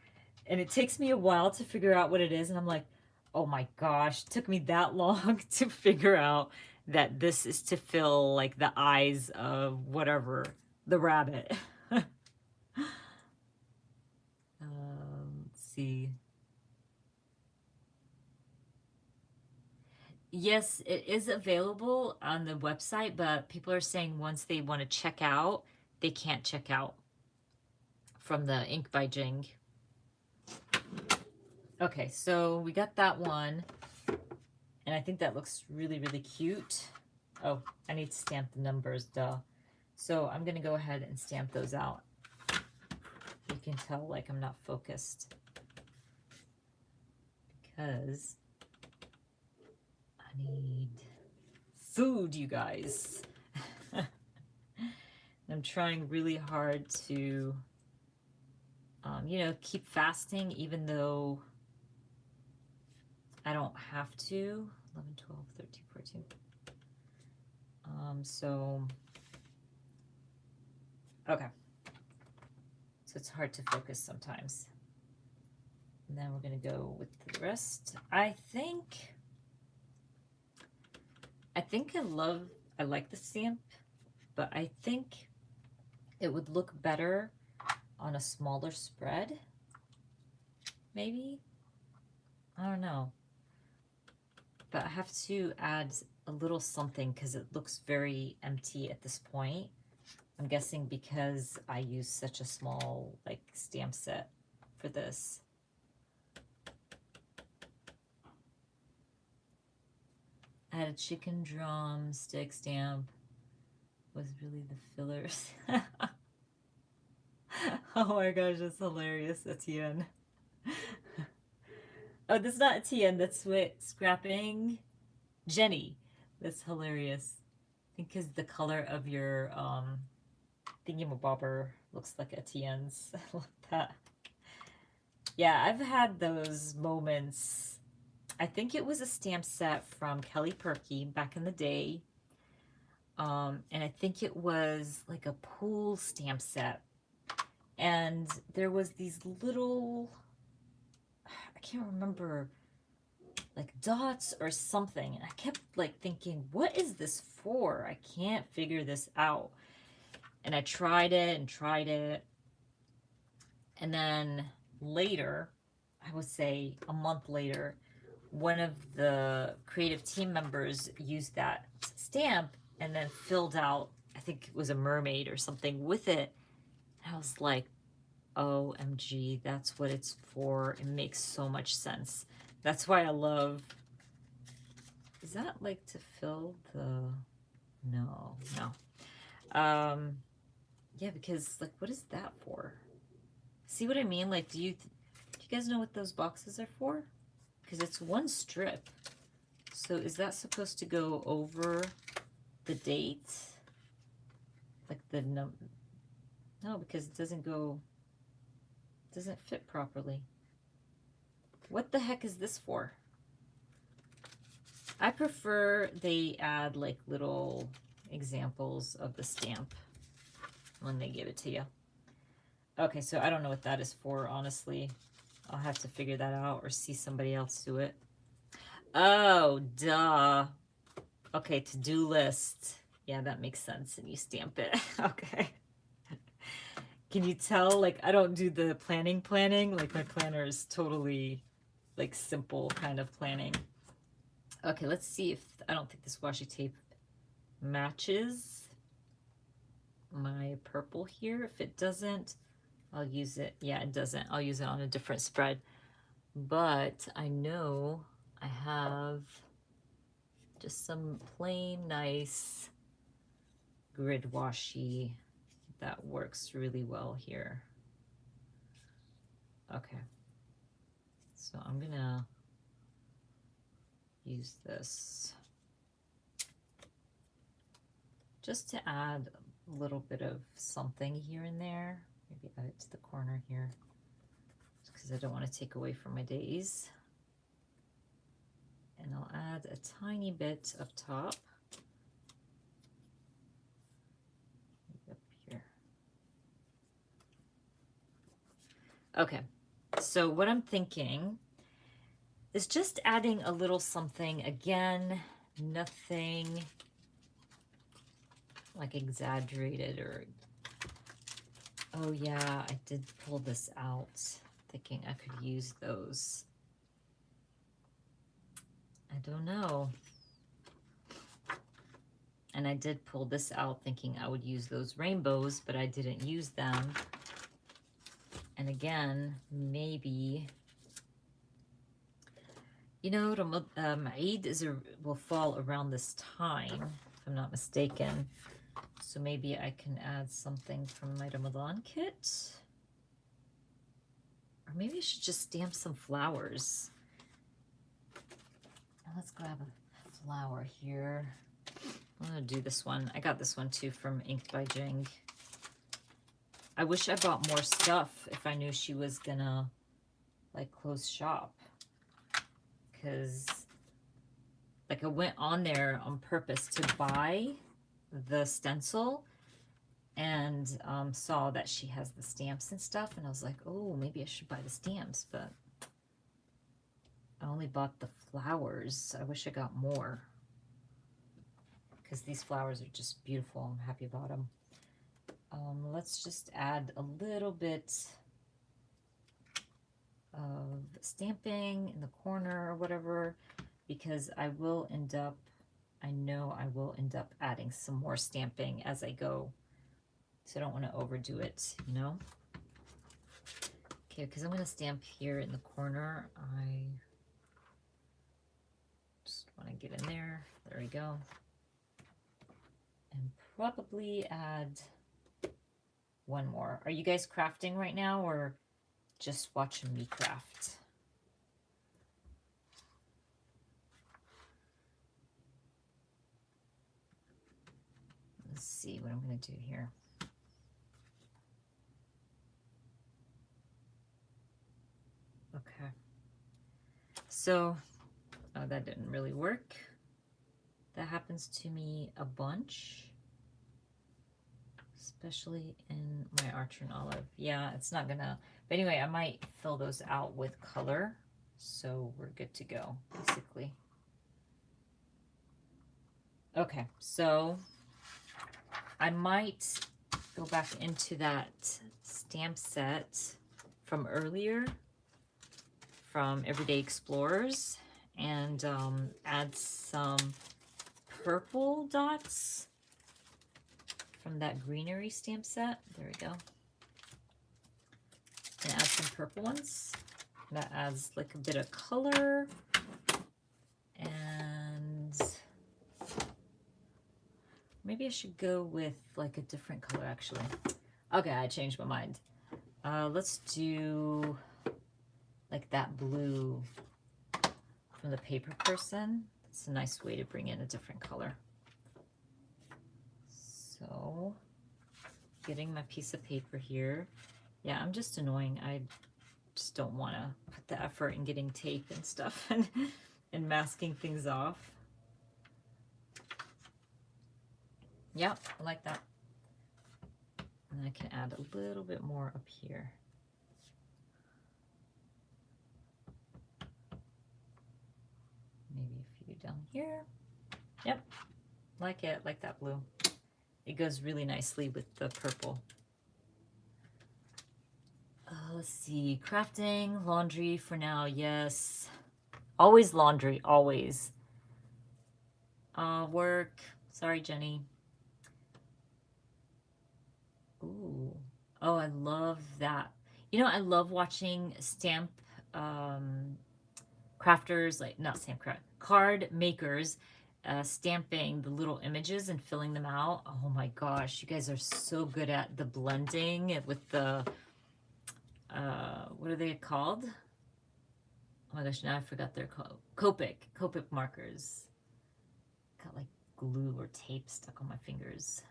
And it takes me a while to figure out what it is. And I'm like, oh my gosh, it took me that long to figure out that this is to fill like the eyes of whatever, the rabbit. Let's see. Yes, it is available on the website, but people are saying once they want to check out, they can't check out from the Ink by Jing. Okay, so we got that one, and I think that looks really, really cute. Oh, I need to stamp the numbers, duh. So I'm gonna go ahead and stamp those out. You can tell like I'm not focused. because I need food, you guys. I'm trying really hard to, you know, keep fasting even though I don't have to. 11, 12, 13, 14. So, okay. So it's hard to focus sometimes. And then we're going to go with the rest. I like the stamp, but I think it would look better on a smaller spread. Maybe? I don't know. But I have to add a little something because it looks very empty at this point. I'm guessing because I use such a small like stamp set for this. I had a chicken drumstick stamp was really the fillers. Oh my gosh, that's hilarious, Etienne. Oh, that's not Etienne, that's what scrapping Jenny. That's hilarious. I think because the color of your thingamabobber looks like Etienne's. I love that. Yeah, I've had those moments. I think it was a stamp set from Kelly Perky back in the day. And I think it was like a pool stamp set. And there was these little, I can't remember, like dots or something. And I kept like thinking, what is this for? I can't figure this out. And I tried it and tried it. And then later, I would say a month later, one of the creative team members used that stamp and then filled out, I think it was a mermaid or something with it. And I was like, OMG, that's what it's for. It makes so much sense. That's why I love, is that like to fill the, no. Yeah, because like, what is that for? See what I mean? Like, do you guys know what those boxes are for? Because it's one strip. So is that supposed to go over the date? Like the no, because it doesn't fit properly. What the heck is this for? I prefer they add like little examples of the stamp when they give it to you. Okay, so I don't know what that is for, honestly. I'll have to figure that out or see somebody else do it. Oh, duh. Okay, to-do list. Yeah, that makes sense, and you stamp it. Okay. Can you tell, like, I don't do the planning. Like, my planner is totally, like, simple kind of planning. Okay, let's see if, I don't think this washi tape matches my purple here. If it doesn't, I'll use it. Yeah, it doesn't. I'll use it on a different spread. But I know I have just some plain nice grid washi that works really well here. Okay, so I'm gonna use this just to add a little bit of something here and there. Maybe add it to the corner here because I don't want to take away from my days. And I'll add a tiny bit up top. Maybe up here. Okay, so what I'm thinking is just adding a little something. Again, nothing like exaggerated or, oh yeah, I did pull this out thinking I could use those. I don't know. And I did pull this out thinking I would use those rainbows, but I didn't use them. And again, maybe, you know, Eid will fall around this time, if I'm not mistaken. So maybe I can add something from my Ramadan kit. Or maybe I should just stamp some flowers. Let's grab a flower here. I'm gonna do this one. I got this one too from Inked by Jing. I wish I bought more stuff if I knew she was gonna like close shop, because like I went on there on purpose to buy the stencil and saw that she has the stamps and stuff, and I was like, oh, maybe I should buy the stamps, but I only bought the flowers. I wish I got more, because these flowers are just beautiful. I'm happy about them. Let's just add a little bit of stamping in the corner or whatever, because I will end up, I know I will end up adding some more stamping as I go. So I don't want to overdo it, you know? Okay, because I'm going to stamp here in the corner. I just want to get in there. There we go. And probably add one more. Are you guys crafting right now or just watching me craft? Let's see what I'm going to do here. Okay. So, oh, that didn't really work. That happens to me a bunch, especially in my Archer and Olive. Yeah, it's not gonna, but anyway, I might fill those out with color, so we're good to go, basically. Okay, so I might go back into that stamp set from earlier, from Everyday Explorers, and add some purple dots from that greenery stamp set. There we go. And add some purple ones. That adds like a bit of color. And maybe I should go with like a different color actually. Okay, I changed my mind. Let's do like that blue from the Paper Person. It's a nice way to bring in a different color. So, getting my piece of paper here. Yeah, I'm just annoying. I just don't want to put the effort in getting tape and stuff and masking things off. Yeah, I like that. And I can add a little bit more up here. Maybe a few down here. Yep, like it, like that blue. It goes really nicely with the purple. Let's see, crafting, laundry for now, yes. Always laundry, always. Work, sorry, Jenny. Ooh, oh, I love that. You know, I love watching stamp crafters, like, not stamp craft, card makers stamping the little images and filling them out. Oh my gosh, you guys are so good at the blending with the, what are they called? Oh my gosh, now I forgot they're called. Copic markers. Got like glue or tape stuck on my fingers.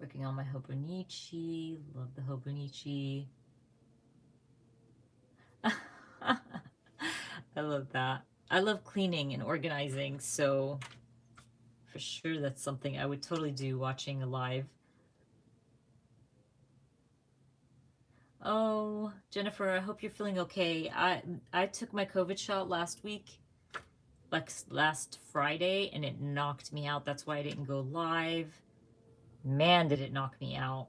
Working on my Hobonichi. Love the Hobonichi. I love that. I love cleaning and organizing, so for sure that's something I would totally do watching a live. Oh, Jennifer, I hope you're feeling okay. I took my COVID shot last week, like last Friday, and it knocked me out. That's why I didn't go live. Man, did it knock me out.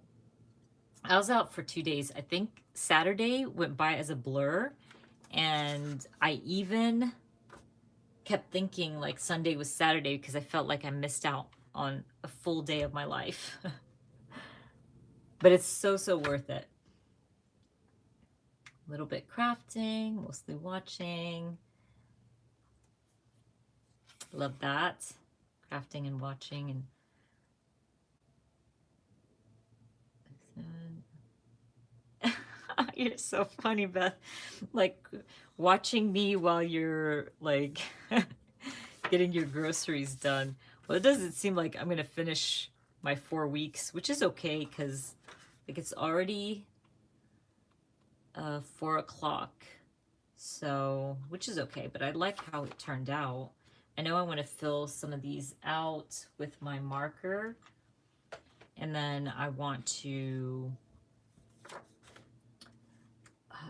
I was out for 2 days. I think Saturday went by as a blur, and I even kept thinking like Sunday was Saturday because I felt like I missed out on a full day of my life. But it's so, so worth it. A little bit crafting, mostly watching. Love that. Crafting and watching. And You're so funny, Beth. Like watching me while you're like getting your groceries done. Well, it doesn't seem like I'm gonna finish my 4 weeks, which is okay because like it's already 4 o'clock. So, which is okay, but I like how it turned out. I know I want to fill some of these out with my marker, and then I want to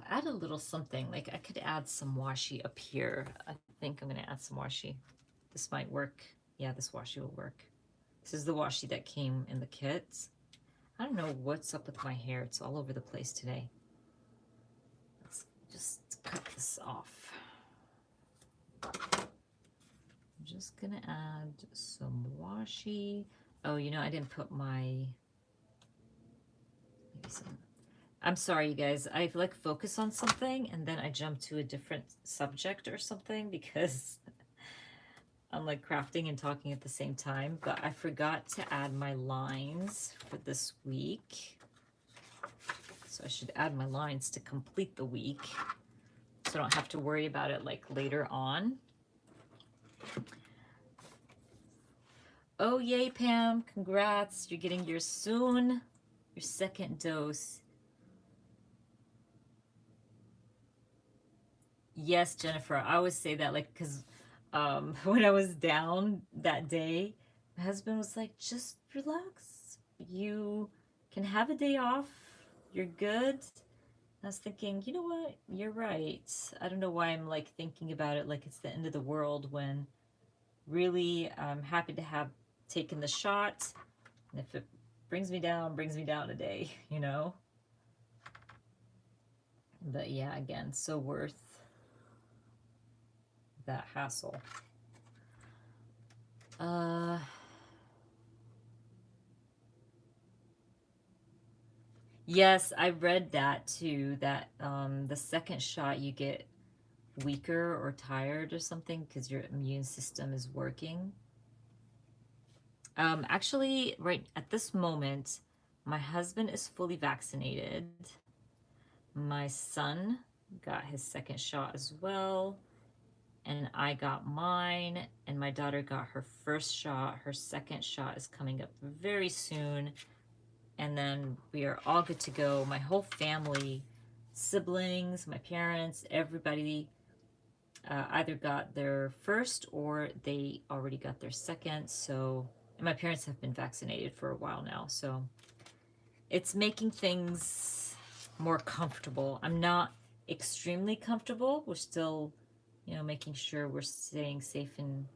add a little something. Like I could add some washi up here. I think I'm going to add some washi. This might work. Yeah, this washi will work. This is the washi that came in the kit. I don't know what's up with my hair. It's all over the place today. Let's just cut this off. I'm just gonna add some washi. Oh, you know, I didn't put my, maybe some, I'm sorry, you guys. I like focus on something and then I jump to a different subject or something because I'm like crafting and talking at the same time, but I forgot to add my lines for this week. So I should add my lines to complete the week so I don't have to worry about it like later on. Oh, yay, Pam. Congrats. You're getting yours soon. Your second dose. Yes, Jennifer. I always say that, like, because when I was down that day, my husband was like, just relax. You can have a day off. You're good. I was thinking, you know what? You're right. I don't know why I'm like thinking about it like it's the end of the world when really I'm happy to have taken the shot. And if it brings me down a day, you know? But yeah, again, so worth that hassle. Yes, I read that too, that the second shot you get weaker or tired or something because your immune system is working. Actually, right at this moment, my husband is fully vaccinated. My son got his second shot as well, and I got mine, and my daughter got her first shot. Her second shot is coming up very soon, and then we are all good to go. My whole family, siblings, my parents, everybody either got their first or they already got their second. So, and my parents have been vaccinated for a while now, so it's making things more comfortable. I'm not extremely comfortable. We're still, you know, making sure we're staying safe and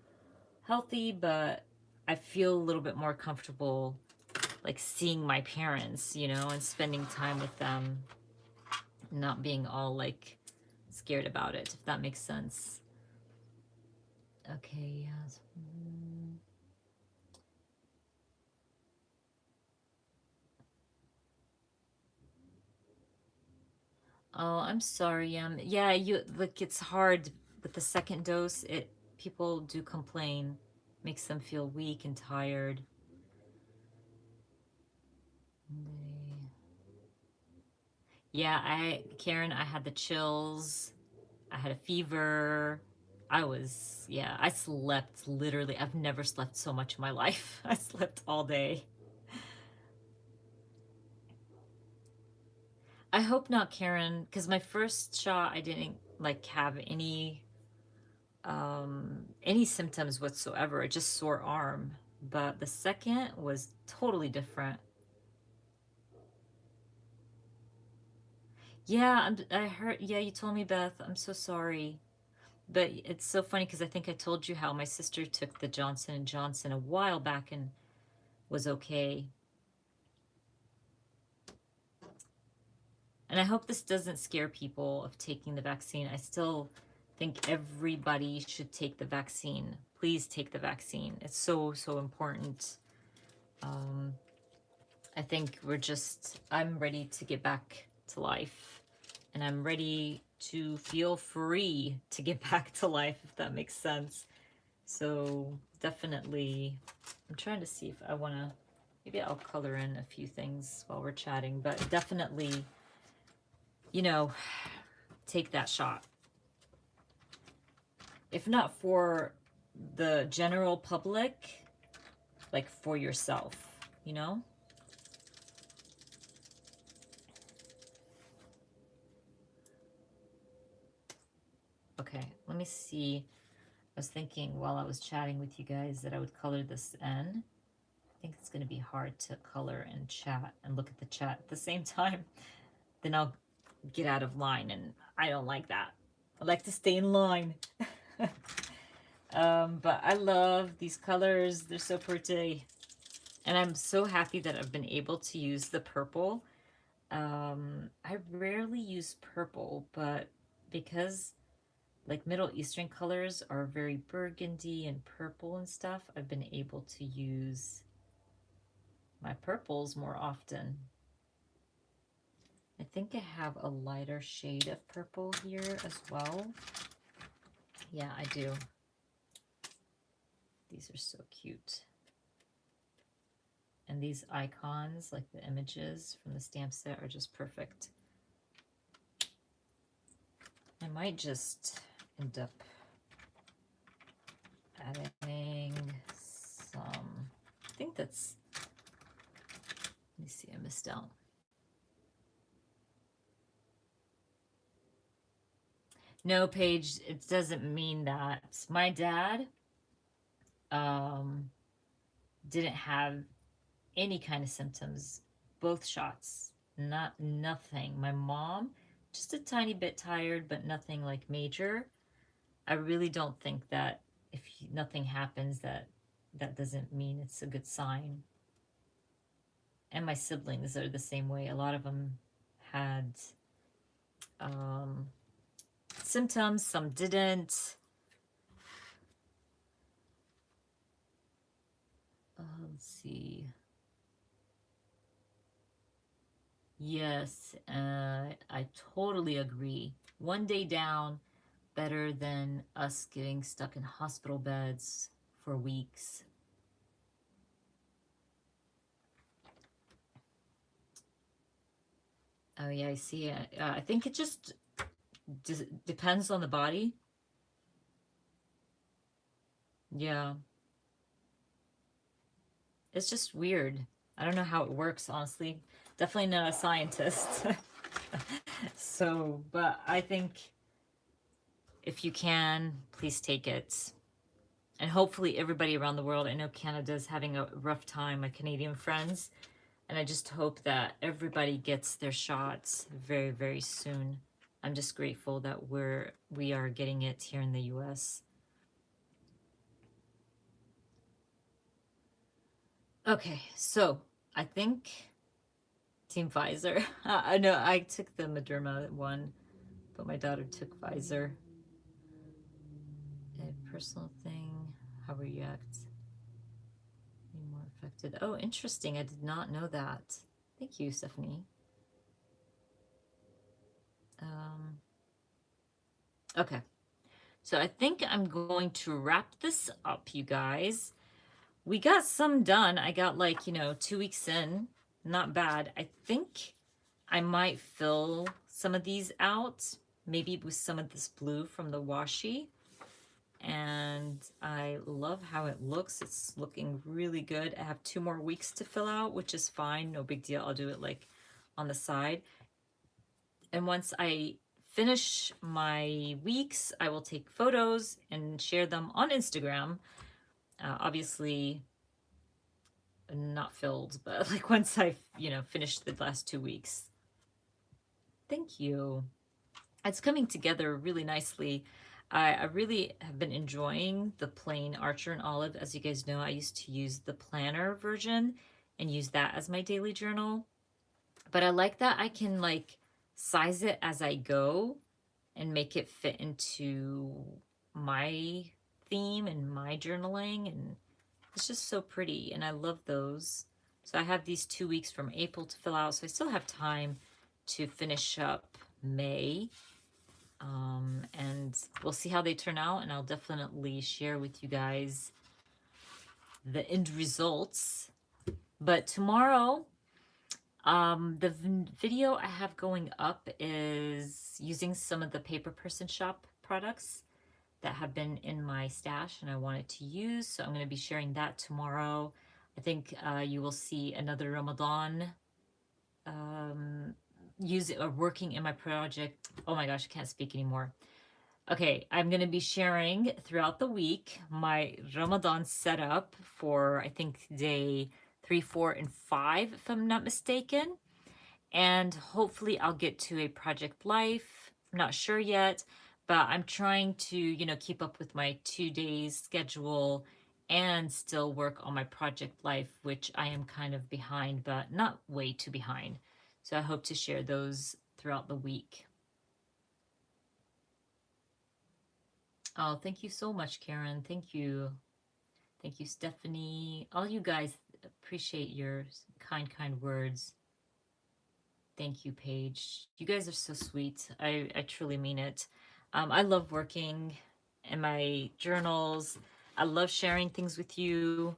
healthy, but I feel a little bit more comfortable like seeing my parents, you know, and spending time with them, not being all like scared about it, if that makes sense. Okay, yes. Oh, I'm sorry. Yeah, you like it's hard with the second dose. People do complain, makes them feel weak and tired. Yeah, Karen, I had the chills. I had a fever. Yeah, I slept literally. I've never slept so much in my life. I slept all day. I hope not, Karen, because my first shot, I didn't like have any symptoms whatsoever, just sore arm. But the second was totally different. Yeah, I heard. Yeah, you told me, Beth. I'm so sorry. But it's so funny because I think I told you how my sister took the Johnson and Johnson a while back and was okay. And I hope this doesn't scare people of taking the vaccine. I still think everybody should take the vaccine. Please take the vaccine. It's so, so important. I think I'm ready to get back to life. And I'm ready to feel free to get back to life, if that makes sense. So definitely, I'm trying to see if I want to, maybe I'll color in a few things while we're chatting, but definitely you know, take that shot. If not for the general public, like for yourself, you know? Okay, let me see. I was thinking while I was chatting with you guys that I would color this in. I think it's going to be hard to color and chat and look at the chat at the same time. Then I'll get out of line, and I don't like that. I like to stay in line. But I love these colors. They're so pretty. And I'm so happy that I've been able to use the purple. I rarely use purple, but because like Middle Eastern colors are very burgundy and purple and stuff, I've been able to use my purples more often. I think I have a lighter shade of purple here as well. Yeah, I do. These are so cute. And these icons, like the images from the stamp set, are just perfect. I might just end up adding some, I think that's, let me see, I missed out. No, Paige, it doesn't mean that. My dad didn't have any kind of symptoms, both shots, nothing. My mom, just a tiny bit tired, but nothing like major. I really don't think that if nothing happens, that doesn't mean it's a good sign. And my siblings are the same way. A lot of them had symptoms, some didn't. Let's see. Yes, I totally agree. One day down, better than us getting stuck in hospital beds for weeks. Oh yeah, I see. I think it just depends on the body. Yeah. It's just weird. I don't know how it works, honestly. Definitely not a scientist. So, but I think if you can, please take it. And hopefully everybody around the world, I know Canada's having a rough time, my Canadian friends, and I just hope that everybody gets their shots very, very soon. I'm just grateful that we are getting it here in the US. Okay, so I think Team Pfizer. I know I took the Moderna one, but my daughter took Pfizer. A personal thing, how react? Be more affected. Oh, interesting. I did not know that. Thank you, Stephanie. Okay, so I think I'm going to wrap this up, you guys. We got some done. I got like, 2 weeks in. Not bad. I think I might fill some of these out, maybe with some of this blue from the washi. And I love how it looks. It's looking really good. I have 2 more weeks to fill out, which is fine. No big deal. I'll do it like on the side. And once I finish my weeks, I will take photos and share them on Instagram. Obviously, not filled, but like once I've, finished the last 2 weeks. Thank you. It's coming together really nicely. I really have been enjoying the plain Archer and Olive. As you guys know, I used to use the planner version and use that as my daily journal. But I like that I can like size it as I go and make it fit into my theme and my journaling. And it's just so pretty. And I love those. So I have these 2 weeks from April to fill out. So I still have time to finish up May. And we'll see how they turn out, and I'll definitely share with you guys the end results. But tomorrow, The video I have going up is using some of the Paper Person Shop products that have been in my stash and I wanted to use. So I'm going to be sharing that tomorrow. I think you will see another Ramadan um, working in my project. Oh my gosh, I can't speak anymore. Okay, I'm going to be sharing throughout the week my Ramadan setup for I think day 3, 4, and 5, if I'm not mistaken. And hopefully I'll get to a project life. I'm not sure yet, but I'm trying to, keep up with my 2 days schedule and still work on my project life, which I am kind of behind, but not way too behind. So I hope to share those throughout the week. Oh, thank you so much, Karen. Thank you. Thank you, Stephanie. All you guys, appreciate your kind words. Thank you, Paige. You guys are so sweet. I truly mean it. I love working in my journals. I love sharing things with you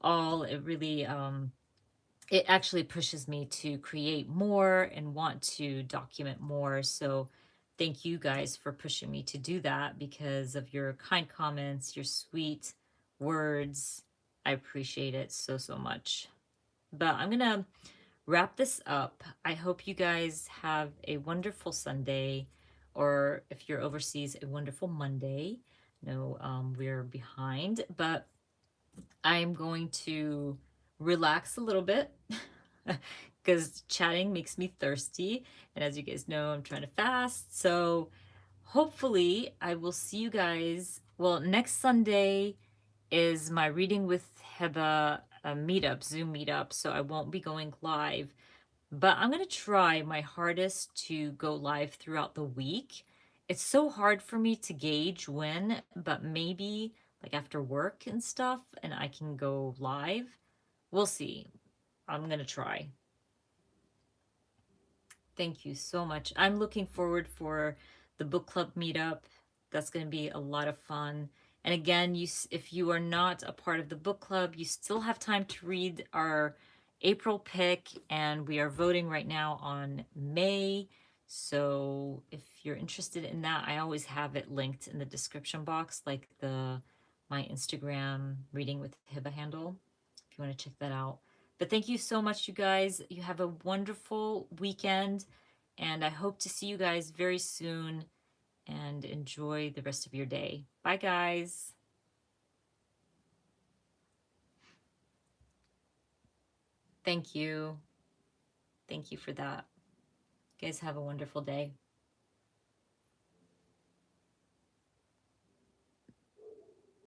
all. It actually pushes me to create more and want to document more. So thank you guys for pushing me to do that because of your kind comments, your sweet words. I appreciate it so, so much. But I'm going to wrap this up. I hope you guys have a wonderful Sunday, or if you're overseas, a wonderful Monday. No, we're behind, but I'm going to relax a little bit because chatting makes me thirsty. And as you guys know, I'm trying to fast. So hopefully, I will see you guys. Well, next Sunday is my Reading with Heba meetup, Zoom meetup. So I won't be going live, but I'm going to try my hardest to go live throughout the week. It's so hard for me to gauge when, but maybe like after work and stuff, and I can go live. We'll see. I'm going to try. Thank you so much. I'm looking forward for the book club meetup. That's going to be a lot of fun. And again, if you are not a part of the book club, you still have time to read our April pick, and we are voting right now on May. So if you're interested in that, I always have it linked in the description box, like my Instagram Reading with Hiba handle, if you want to check that out. But thank you so much, you guys. You have a wonderful weekend, and I hope to see you guys very soon, and enjoy the rest of your day. Bye, guys. Thank you. Thank you for that. You guys have a wonderful day.